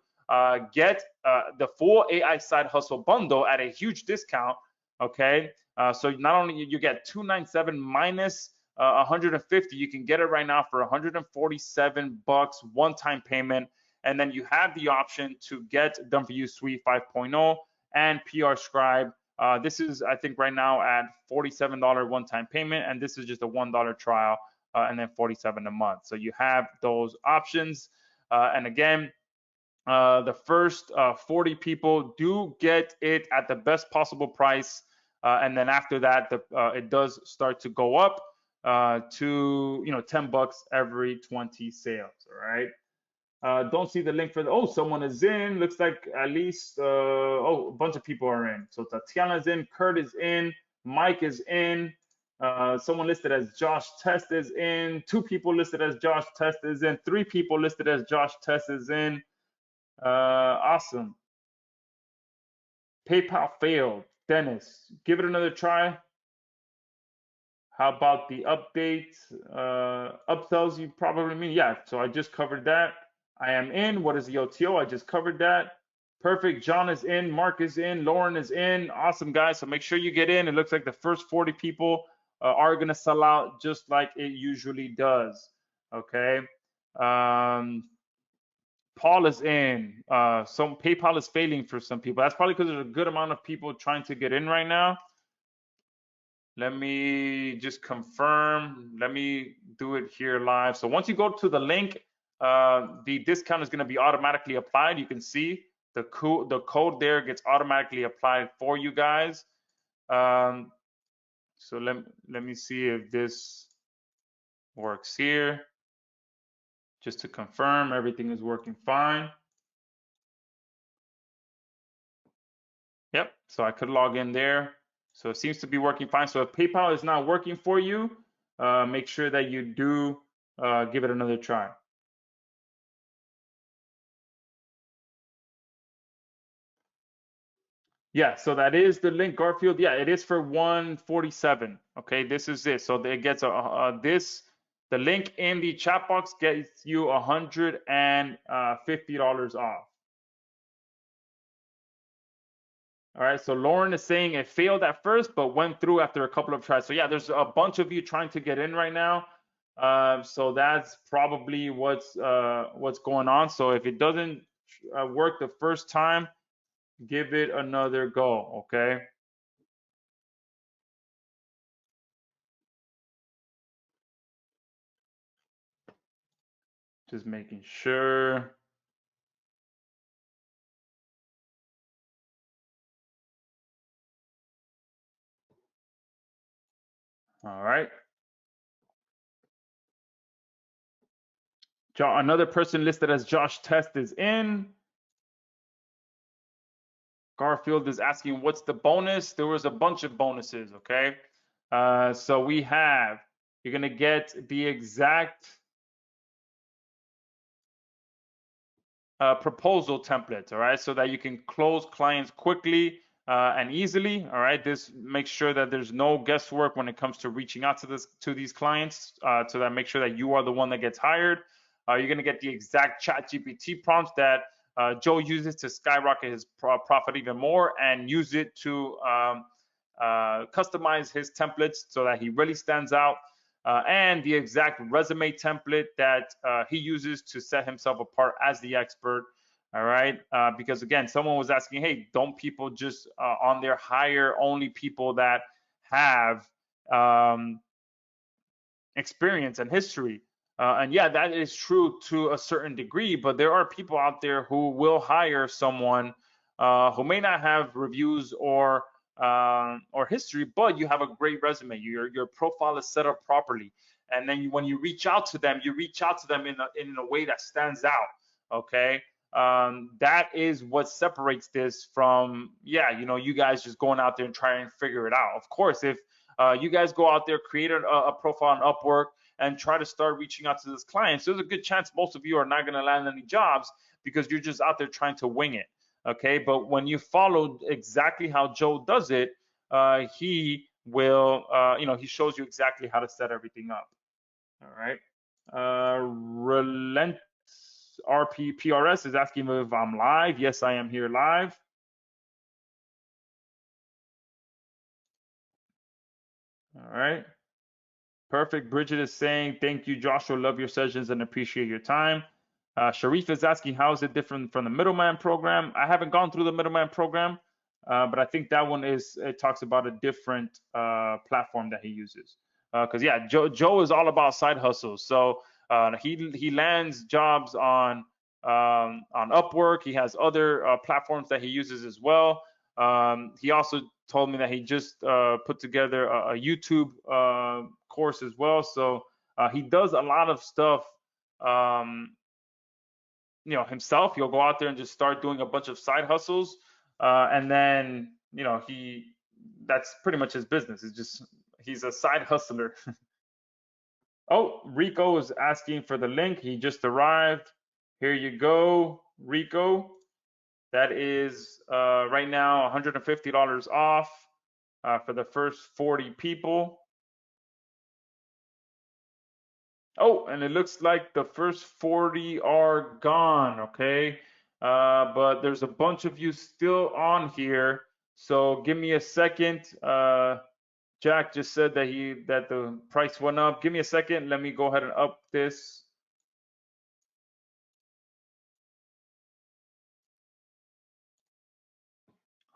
get the full AI Side Hustle bundle at a huge discount. Okay, so not only you get $297 minus 150, you can get it right now for $147 one-time payment, and then you have the option to get Done For You Suite 5.0 and PR Scribe. This is, I think, right now at $47 one-time payment, and this is just a $1 trial, and then $47 a month. So you have those options, and again, the first 40 people do get it at the best possible price, and then after that, it does start to go up to $10 every 20 sales. All right. Don't see the link for the, someone is in. Looks like at least, a bunch of people are in. So Tatiana's in, Kurt is in, Mike is in, someone listed as Josh Test is in, 2 people listed as Josh Test is in, 3 people listed as Josh Test is in. Awesome. PayPal failed. Dennis, give it another try. How about the update? Upsells, you probably mean. Yeah, so I just covered that. I am in. What is the OTO? I just covered that. Perfect. John is in. Mark is in. Lauren is in. Awesome, guys. So make sure you get in. It looks like the first 40 people are going to sell out just like it usually does. Okay. Paul is in. Some PayPal is failing for some people. That's probably because there's a good amount of people trying to get in right now. Let me just confirm. Let me do it here live. So once you go to the link, the discount is going to be automatically applied. You can see the code there gets automatically applied for you guys. So let me see if this works here. Just to confirm, everything is working fine. Yep, so I could log in there. So it seems to be working fine. So if PayPal is not working for you, make sure that you do give it another try. Yeah, so that is the link, Garfield. Yeah, it is for 147. Okay, this is it. So it gets the link in the chat box gets you $150 off. All right, so Lauren is saying it failed at first, but went through after a couple of tries. So yeah, there's a bunch of you trying to get in right now. So that's probably what's going on. So if it doesn't work the first time, give it another go, okay? Just making sure. All right. Another person listed as Josh Test is in. Garfield is asking, what's the bonus? There was a bunch of bonuses, okay? So we have you're going to get the exact proposal templates, all right, so that you can close clients quickly and easily, all right. This makes sure that there's no guesswork when it comes to reaching out to these clients, so that make sure that you are the one that gets hired. You're going to get the exact chat GPT prompts that Joe uses to skyrocket his profit even more, and use it to customize his templates so that he really stands out. And the exact resume template that he uses to set himself apart as the expert. All right. Because again, someone was asking, hey, don't people just on their hire only people that have experience and history? And yeah, that is true to a certain degree, but there are people out there who will hire someone who may not have reviews or history, but you have a great resume. Your profile is set up properly, and then when you reach out to them, you reach out to them in a way that stands out. Okay, that is what separates this from, yeah, you know, you guys just going out there and trying and figure it out. Of course, if you guys go out there, create a profile on Upwork, and try to start reaching out to those clients, there's a good chance most of you are not going to land any jobs because you're just out there trying to wing it. Okay, but when you follow exactly how Joe does it, he will, you know, he shows you exactly how to set everything up. All right. Relent RPPRS is asking if I'm live. Yes, I am here live. All right. Perfect. Bridget is saying, thank you, Joshua. Love your sessions and appreciate your time. Sharif is asking, how is it different from the middleman program? I haven't gone through the middleman program, but I think that one it talks about a different platform that he uses. Because yeah, Joe is all about side hustles. So he lands jobs on Upwork. He has other platforms that he uses as well. He also told me that he just put together a YouTube course as well. So he does a lot of stuff, you know, himself. He'll go out there and just start doing a bunch of side hustles, and then, you know, that's pretty much his business. It's just he's a side hustler. Oh, Rico is asking for the link. He just arrived. Here you go, Rico. That is right now $150 off for the first 40 people. Oh, and it looks like the first 40 are gone, okay? But there's a bunch of you still on here. So give me a second. Jack just said that the price went up. Give me a second. Let me go ahead and up this.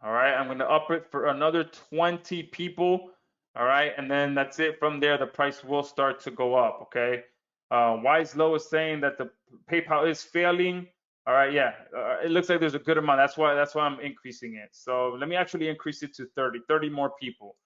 All right, I'm going to up it for another 20 people. All right, and then that's it. From there, the price will start to go up. Okay. Wise Low is saying that the PayPal is failing. All right, yeah, it looks like there's a good amount. That's why I'm increasing it. So let me actually increase it to 30 more people.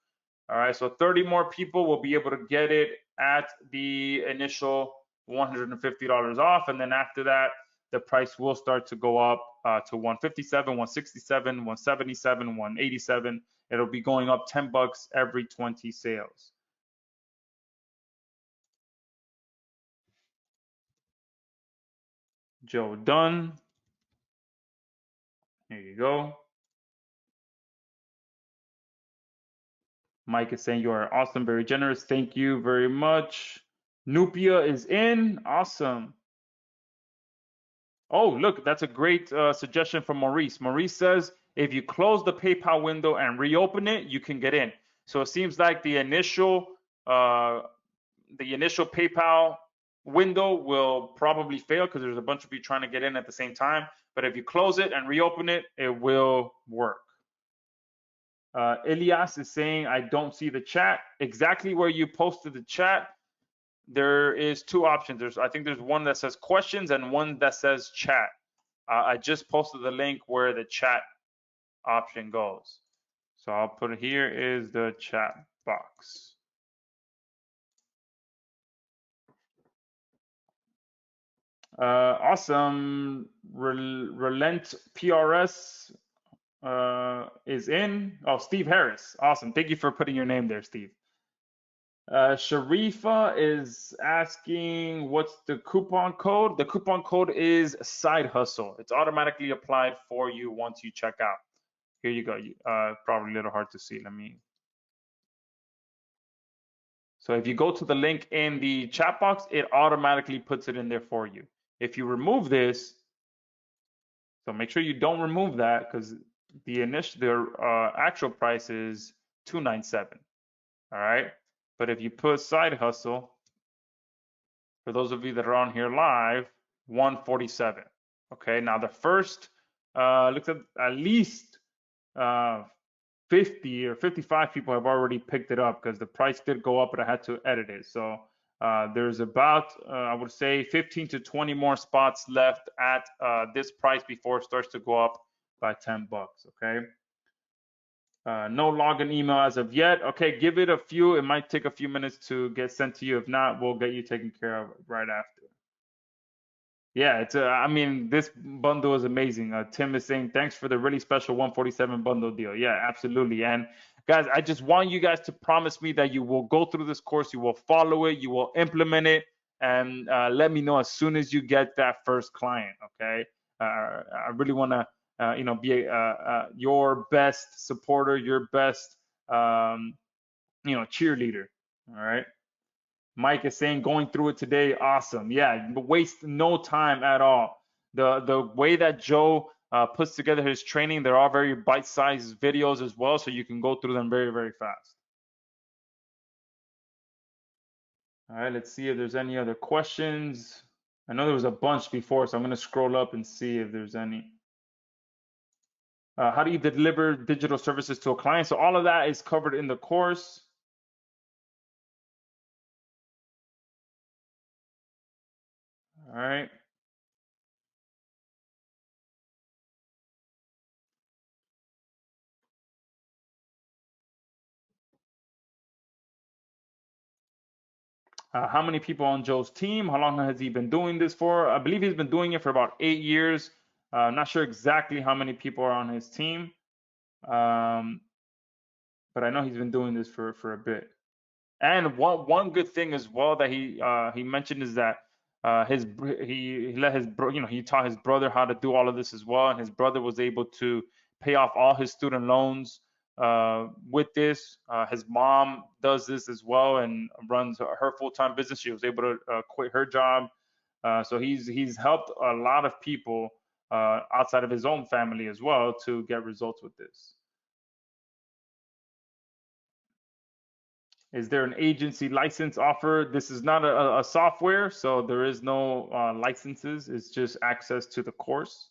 All right, so 30 more people will be able to get it at the initial $150 off, and then after that, the price will start to go up to 157, 167, 177, 187. It'll be going up 10 bucks every 20 sales. Joe Dunn. Here you go. Mike is saying you are awesome, very generous. Thank you very much. Nupia is in. Awesome. Oh, look, that's a great suggestion from Maurice. Maurice says if you close the PayPal window and reopen it, you can get in. So it seems like the initial PayPal window will probably fail because there's a bunch of you trying to get in at the same time. But if you close it and reopen it, it will work. Elias is saying, I don't see the chat. Exactly where you posted the chat, there is two options. I think there's one that says questions and one that says chat. I just posted the link where the chat option goes. So I'll put it here is the chat box. Awesome. Relent PRS is in. Oh, Steve Harris. Awesome. Thank you for putting your name there, Steve. Sharifa is asking what's the coupon code? The coupon code is side hustle. It's automatically applied for you once you check out. Here you go. Probably a little hard to see. Let me. So if you go to the link in the chat box, it automatically puts it in there for you. If you remove this, so make sure you don't remove that because the actual price is 297. All right. But if you put side hustle, for those of you that are on here live, 147. Okay. Now the first looks at least uh, 50 or 55 people have already picked it up because the price did go up, but I had to edit it. So there's about, I would say, 15 to 20 more spots left at this price before it starts to go up by 10 bucks. Okay. No login email as of yet. Okay, give it a few. It might take a few minutes to get sent to you. If not, we'll get you taken care of right after. Yeah, I mean, this bundle is amazing. Tim is saying, thanks for the really special 147 bundle deal. Yeah, absolutely. And guys, I just want you guys to promise me that you will go through this course, you will follow it, you will implement it, and let me know as soon as you get that first client. Okay. I really want to, be your best supporter, your best, um, cheerleader. All right. Mike is saying going through it today, awesome. Yeah, waste no time at all. The way that Joe puts together his training, they're all very bite-sized videos as well, so you can go through them very, very fast. All right, let's see if there's any other questions. I know there was a bunch before, so I'm going to scroll up and see if there's any. How do you deliver digital services to a client? So all of that is covered in the course. All right. How many people on Joe's team? How long has he been doing this for? I believe he's been doing it for about 8 years. I'm not sure exactly how many people are on his team, um, but I know he's been doing this for a bit. And one good thing as well that he mentioned is that he let his he taught his brother how to do all of this as well, and his brother was able to pay off all his student loans with this. His mom does this as well and runs her full-time business. She was able to quit her job, so he's helped a lot of people outside of his own family as well to get results with this. Is there an agency license offer? This is not a software, so there is no licenses. It's just access to the course.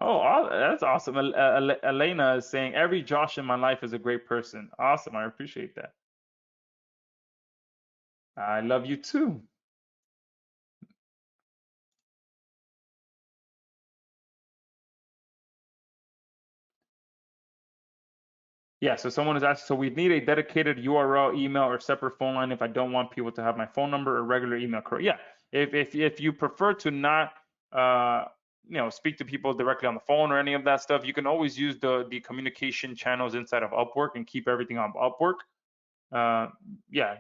Oh, that's awesome. Elena is saying every Josh in my life is a great person. Awesome. I appreciate that. I love you too. Yeah, so someone is asking, so we need a dedicated URL, email, or separate phone line if I don't want people to have my phone number or regular email. Correct? Yeah. If you prefer to not speak to people directly on the phone or any of that stuff, you can always use the communication channels inside of Upwork and keep everything on Upwork. Yeah,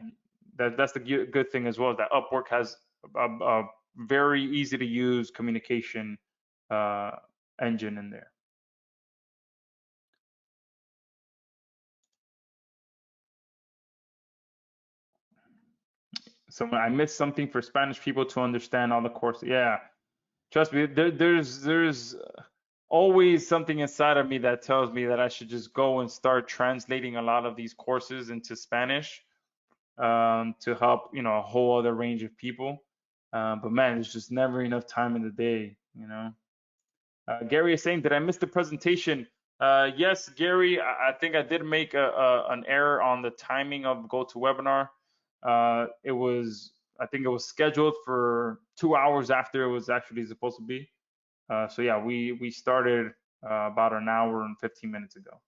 that's the good thing as well, is that Upwork has a very easy to use communication uh, engine in there. So I missed something for Spanish people to understand all the course. Yeah, trust me, there's always something inside of me that tells me that I should just go and start translating a lot of these courses into Spanish to help a whole other range of people. But man, there's just never enough time in the day. Gary is saying, did I miss the presentation? Yes, Gary, I think I did make an error on the timing of GoToWebinar. I think it was scheduled for 2 hours after it was actually supposed to be. So yeah, we started about an hour and 15 minutes ago.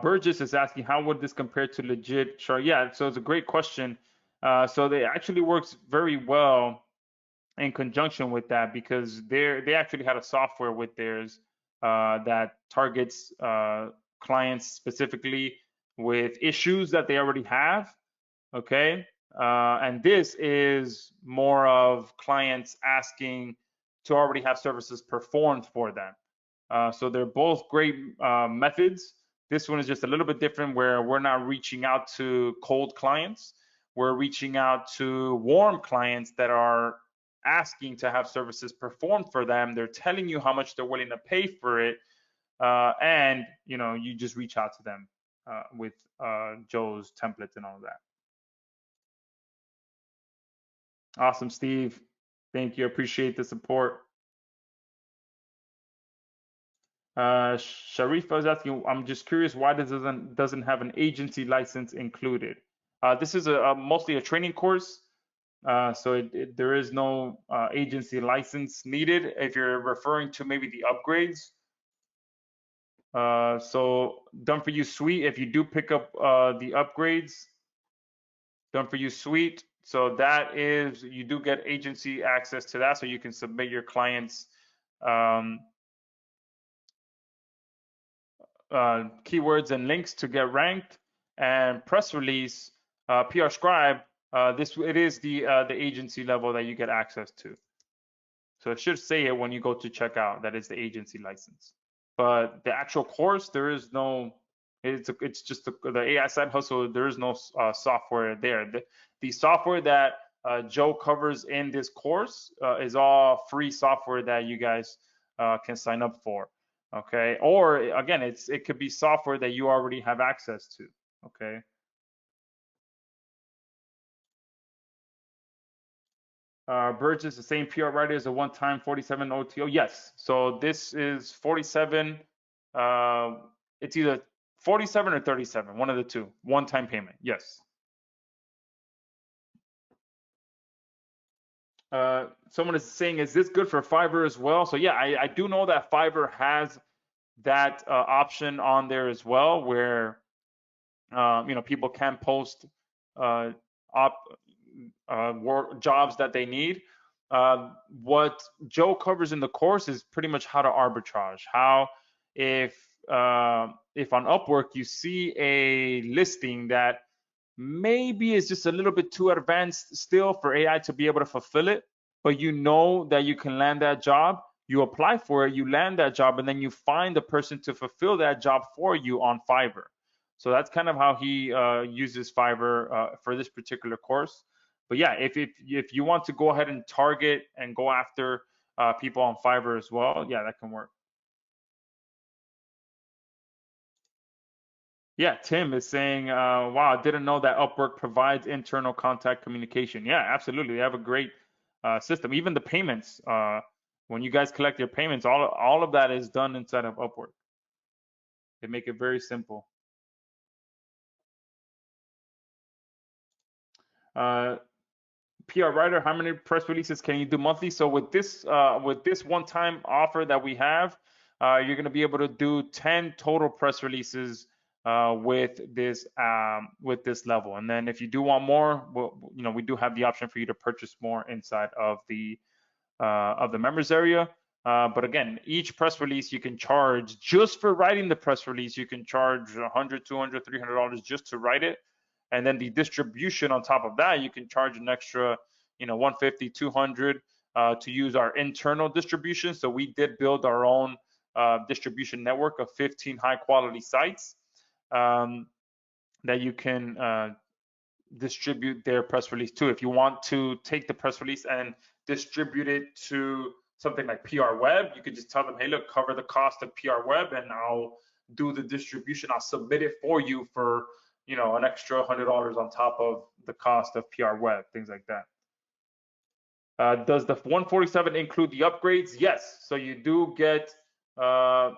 Burgess is asking, how would this compare to legit chart? Yeah, so it's a great question. So it actually works very well in conjunction with that, because they actually had a software with theirs that targets clients specifically with issues that they already have. Okay. And this is more of clients asking to already have services performed for them. So they're both great methods. This one is just a little bit different, where we're not reaching out to cold clients. We're reaching out to warm clients that are asking to have services performed for them. They're telling you how much they're willing to pay for it, and you just reach out to them with Joe's templates and all of that. Awesome, Steve. Thank you. Appreciate the support. Sharifa is asking, I'm just curious why this doesn't have an agency license included. This is mostly a training course, so there is no agency license needed. If you're referring to maybe the upgrades, so Done For You Suite, if you do pick up the upgrades, Done For You Suite, so that is, you do get agency access to that, so you can submit your clients keywords and links to get ranked. And press release, PR Scribe, it is the agency level that you get access to. So it should say it when you go to checkout that it's the agency license. But the actual course, there is no. It's just the AI Side Hustle. There is no software there. The software that Joe covers in this course is all free software that you guys can sign up for. Okay, or again, it could be software that you already have access to. Okay. Burgess, the same PR writer as a one-time 47 OTO. Yes. So this is 47. It's either 47 or 37, one of the two. One-time payment. Yes. Someone is saying, is this good for Fiverr as well? So yeah, I do know that Fiverr has that option on there as well, where people can post jobs that they need. What Joe covers in the course is pretty much how to arbitrage. How if on Upwork you see a listing that maybe is just a little bit too advanced still for AI to be able to fulfill it, but you know that you can land that job, you apply for it, you land that job, and then you find the person to fulfill that job for you on Fiverr. So that's kind of how he uses Fiverr for this particular course. But yeah, if you want to go ahead and target and go after people on Fiverr as well, yeah, that can work. Yeah, Tim is saying, wow, I didn't know that Upwork provides internal contact communication. Yeah, absolutely. They have a great system. Even the payments, when you guys collect your payments, all of that is done inside of Upwork. They make it very simple. PR writer, how many press releases can you do monthly? So with this one-time offer that we have, you're going to be able to do 10 total press releases with this level. And then if you do want more, we do have the option for you to purchase more inside of the members area. But again, each press release you can charge just for writing the press release. You can charge $100, $200, $300 just to write it. And then the distribution on top of that, you can charge an extra, $150, $200 to use our internal distribution. So we did build our own distribution network of 15 high quality sites that you can distribute their press release to. If you want to take the press release and distribute it to something like PR Web, you could just tell them, hey, look, cover the cost of PR Web and I'll do the distribution. I'll submit it for you for an extra $100 on top of the cost of PR Web, things like that. Does the 147 include the upgrades? Yes. So you do get the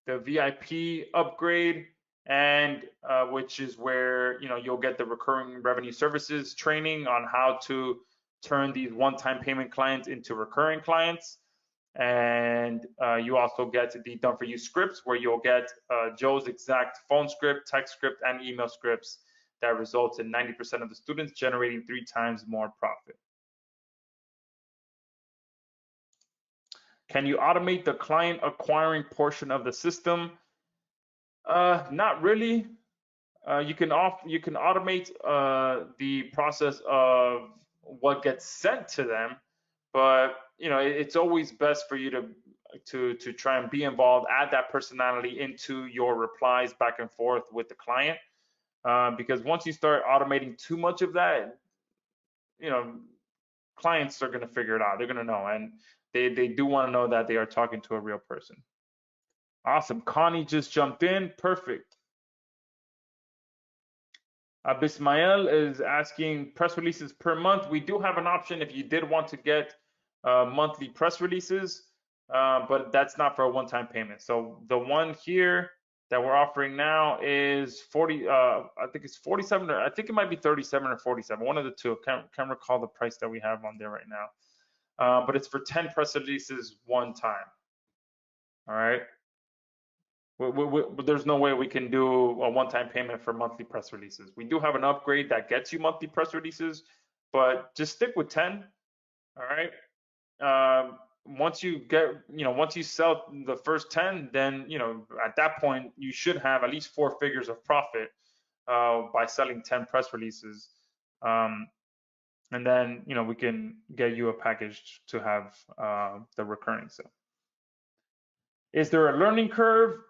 VIP upgrade, and which is where you'll get the recurring revenue services training on how to turn these one-time payment clients into recurring clients. And you also get the Done For You scripts, where you'll get Joe's exact phone script, text script, and email scripts that results in 90% of the students generating 3 times more profit. Can you automate the client acquiring portion of the system? Not really. You can automate the process of what gets sent to them, but it's always best for you to try and be involved, add that personality into your replies back and forth with the client, because once you start automating too much of that, clients are going to figure it out. They're going to know, and they do want to know that they are talking to a real person. Awesome. Connie just jumped in. Perfect. Bismael is asking press releases per month. We do have an option if you did want to get monthly press releases, but that's not for a one-time payment. So the one here that we're offering now is 40. I think it's 47, or I think it might be 37 or 47. One of the two. Can't recall the price that we have on there right now. But it's for 10 press releases one time. All right. There's no way we can do a one-time payment for monthly press releases. We do have an upgrade that gets you monthly press releases, but just stick with 10. All right. Once you sell the first 10, then at that point you should have at least 4 figures of profit by selling 10 press releases. And then we can get you a package to have the recurring sale. Is there a learning curve?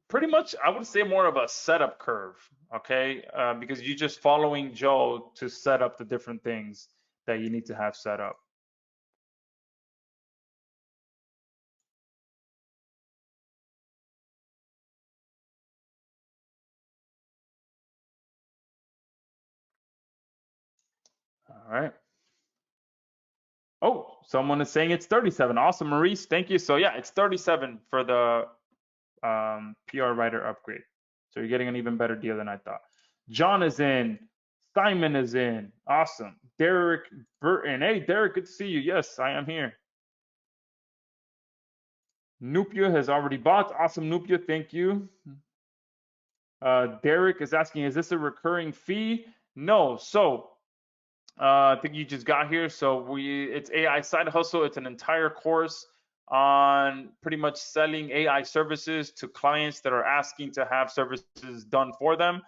Pretty much, I would say more of a setup curve, okay? Because you're just following Joe to set up the different things that you need to have set up. All right. Oh, someone is saying it's 37. Awesome, Maurice. Thank you. So yeah, it's 37 for the PR writer upgrade. So you're getting an even better deal than I thought. John is in. Simon is in. Awesome. Derek Burton. Hey, Derek, good to see you. Yes, I am here. Nupia has already bought. Awesome, Nupia. Thank you. Derek is asking, is this a recurring fee? No. So I think you just got here. So it's AI Side Hustle. It's an entire course on pretty much selling AI services to clients that are asking to have services done for them.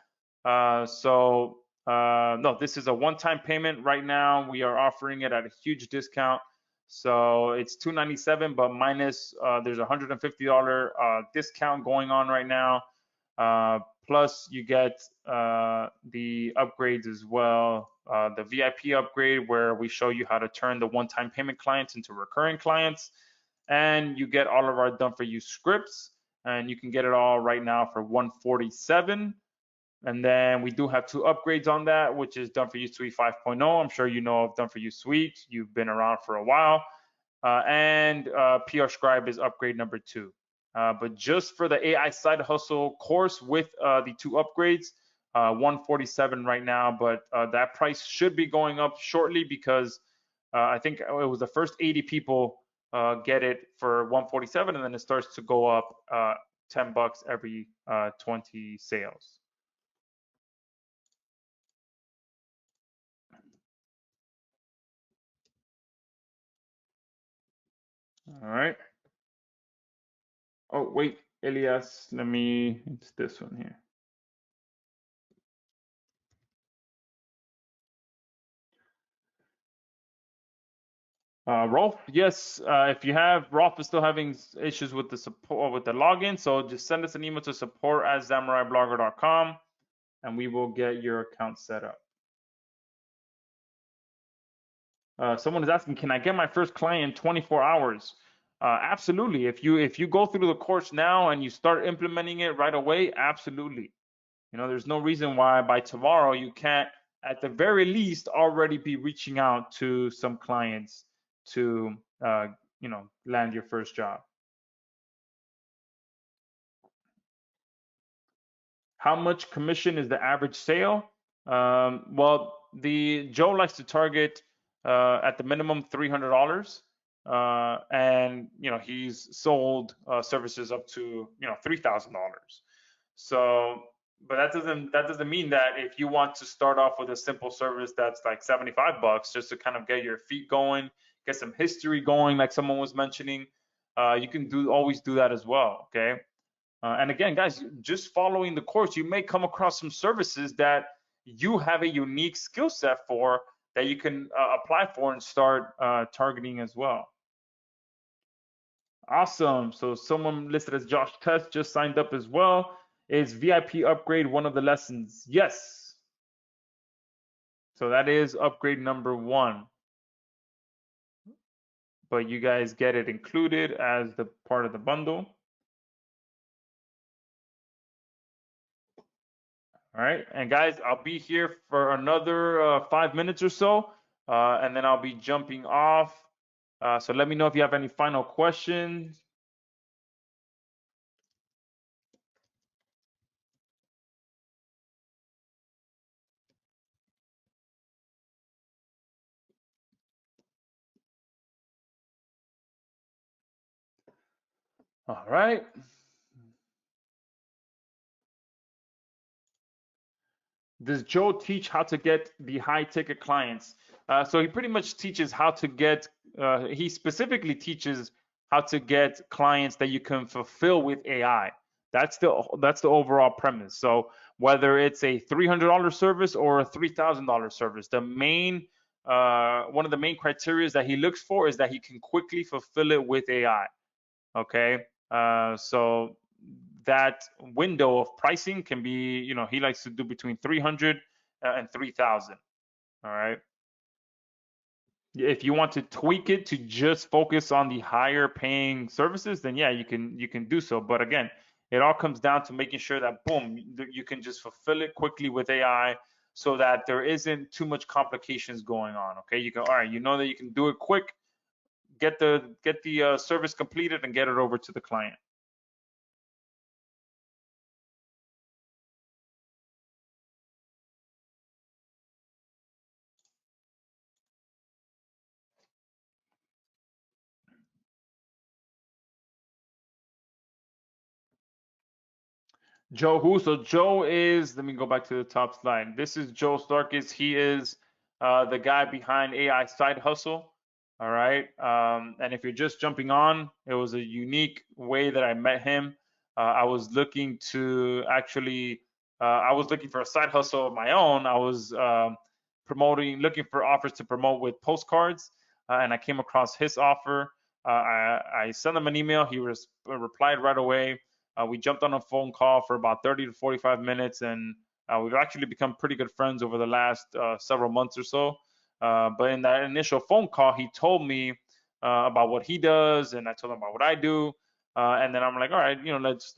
No, this is a one-time payment. Right now, we are offering it at a huge discount. So it's $297, but minus there's a $150 discount going on right now. Plus, you get the upgrades as well. The VIP upgrade, where we show you how to turn the one-time payment clients into recurring clients. And you get all of our done-for-you scripts. And you can get it all right now for $147. And then we do have 2 upgrades on that, which is Done4You Suite 5.0. I'm sure you know of Done4You Suite. You've been around for a while. And PR Scribe is upgrade number 2. But just for the AI Side Hustle course with the 2 upgrades, $147 right now. But that price should be going up shortly, because I think it was the first 80 people get it for $147, and then it starts to go up $10 every 20 sales. All right. Oh, wait, Elias, it's this one here. Rolf, yes, if you have, Rolf is still having issues with the support, with the login, so just send us an email to support@samuraiblogger.com and we will get your account set up. Someone is asking, can I get my first client in 24 hours? Absolutely. If you go through the course now and you start implementing it right away, absolutely. There's no reason why by tomorrow you can't, at the very least, already be reaching out to some clients to land your first job. How much commission is the average sale? Well, Joe likes to target at the minimum $300, and he's sold services up to $3,000. So, but that doesn't mean that if you want to start off with a simple service that's like $75 just to kind of get your feet going, get some history going, like someone was mentioning, you can always do that as well. Okay. And again, guys, just following the course, you may come across some services that you have a unique skill set for that you can apply for and start targeting as well. Awesome. So someone listed as Josh Test just signed up as well. Is VIP upgrade one of the lessons? Yes. So that is upgrade number 1. But you guys get it included as the part of the bundle. All right. And guys, I'll be here for another 5 minutes or so, and then I'll be jumping off. So let me know if you have any final questions. All right. Does Joe teach how to get the high ticket clients? So he pretty much teaches how to get, he specifically teaches how to get clients that you can fulfill with AI. That's the overall premise. So whether it's a $300 service or a $3,000 service, the main one of the main criteria that he looks for is that he can quickly fulfill it with AI. Okay, so that window of pricing can be, he likes to do between 300 and 3,000. All right. If you want to tweak it to just focus on the higher paying services, then yeah, you can do so. But again, it all comes down to making sure that boom, you can just fulfill it quickly with AI so that there isn't too much complications going on. Okay, you can, all right, you know that you can do it quick, get the service completed and get it over to the client. Joe who? So Joe is, let me go back to the top slide. This is Joe Sarkis. He is the guy behind AI Side Hustle. All right. And if you're just jumping on, it was a unique way that I met him. I was looking to actually, I was looking for a side hustle of my own. I was looking for offers to promote with postcards, and I came across his offer. I sent him an email. He replied right away. We jumped on a phone call for about 30 to 45 minutes, and we've actually become pretty good friends over the last several months or so. But in that initial phone call, he told me about what he does, and I told him about what I do. And then I'm like, all right,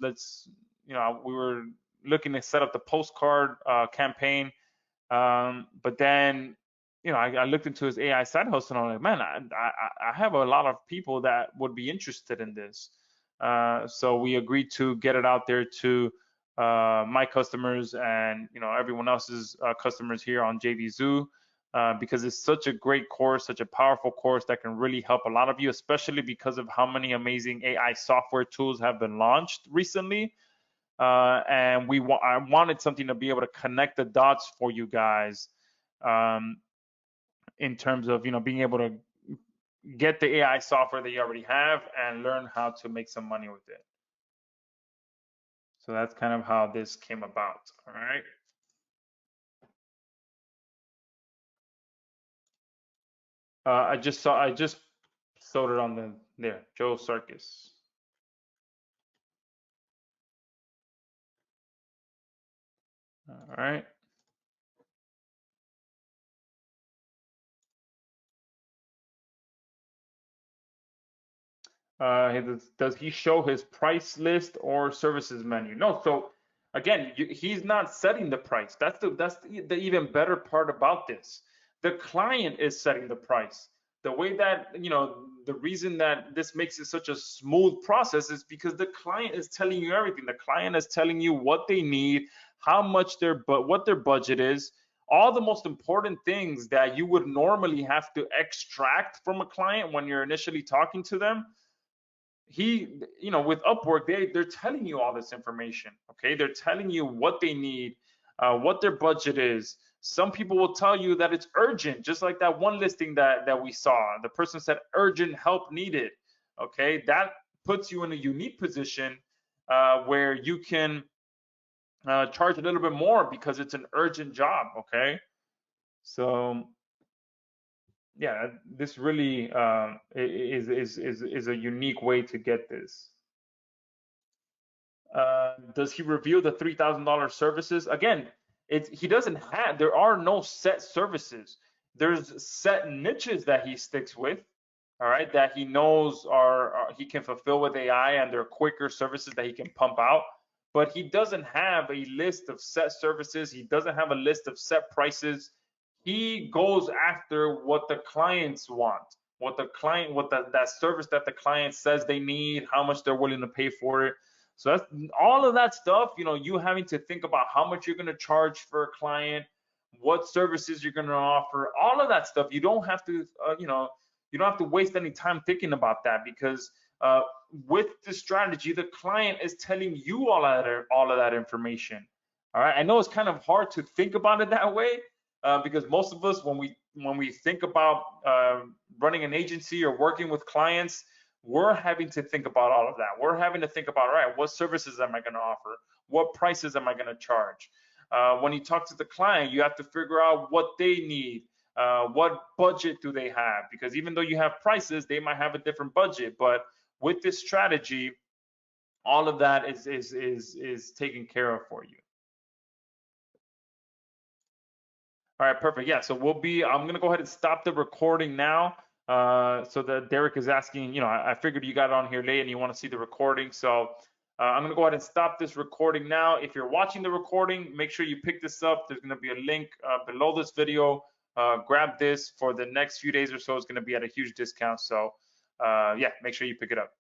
let's, we were looking to set up the postcard campaign. But then, I looked into his AI side hustle, and I'm like, man, I have a lot of people that would be interested in this. So we agreed to get it out there to my customers and everyone else's customers here on JVZoo, because it's such a great course, such a powerful course that can really help a lot of you, especially because of how many amazing AI software tools have been launched recently. And I wanted something to be able to connect the dots for you guys, in terms of being able to get the AI software that you already have and learn how to make some money with it. So that's kind of how this came about. All right. I just sold it on there, Joe Sarkis. All right. Does he show his price list or services menu? No. So again, he's not setting the price. That's the even better part about this. The client is setting the price. The way that, the reason that this makes it such a smooth process is because the client is telling you everything. The client is telling you what they need, how much what their budget is, all the most important things that you would normally have to extract from a client when you're initially talking to them. With Upwork, they're telling you all this information. Okay, they're telling you what they need, what their budget is. Some people will tell you that it's urgent, just like that one listing that we saw. The person said urgent help needed. Okay, that puts you in a unique position where you can charge a little bit more because it's an urgent job. Okay, so yeah, this really is a unique way to get this. Does he reveal the $3,000 services? Again, he doesn't have. There are no set services. There's set niches that he sticks with. All right, that he knows he can fulfill with AI, and they're quicker services that he can pump out. But he doesn't have a list of set services. He doesn't have a list of set prices. He goes after what the clients want, that service that the client says they need, how much they're willing to pay for it. So that's all of that stuff, you having to think about how much you're going to charge for a client, what services you're going to offer, all of that stuff. You don't have to, you don't have to waste any time thinking about that, because with this strategy, the client is telling you all of that information. All right. I know it's kind of hard to think about it that way, because most of us, when we think about running an agency or working with clients, we're having to think about all of that. We're having to think about, all right, what services am I going to offer? What prices am I going to charge? When you talk to the client, you have to figure out what they need. What budget do they have? Because even though you have prices, they might have a different budget. But with this strategy, all of that is taken care of for you. All right, perfect. Yeah, so I'm gonna go ahead and stop the recording now. So that Derek is asking, I figured you got on here late and you want to see the recording. So I'm gonna go ahead and stop this recording now. If you're watching the recording, make sure you pick this up. There's gonna be a link below this video. Grab this for the next few days or so. It's gonna be at a huge discount. So yeah, make sure you pick it up.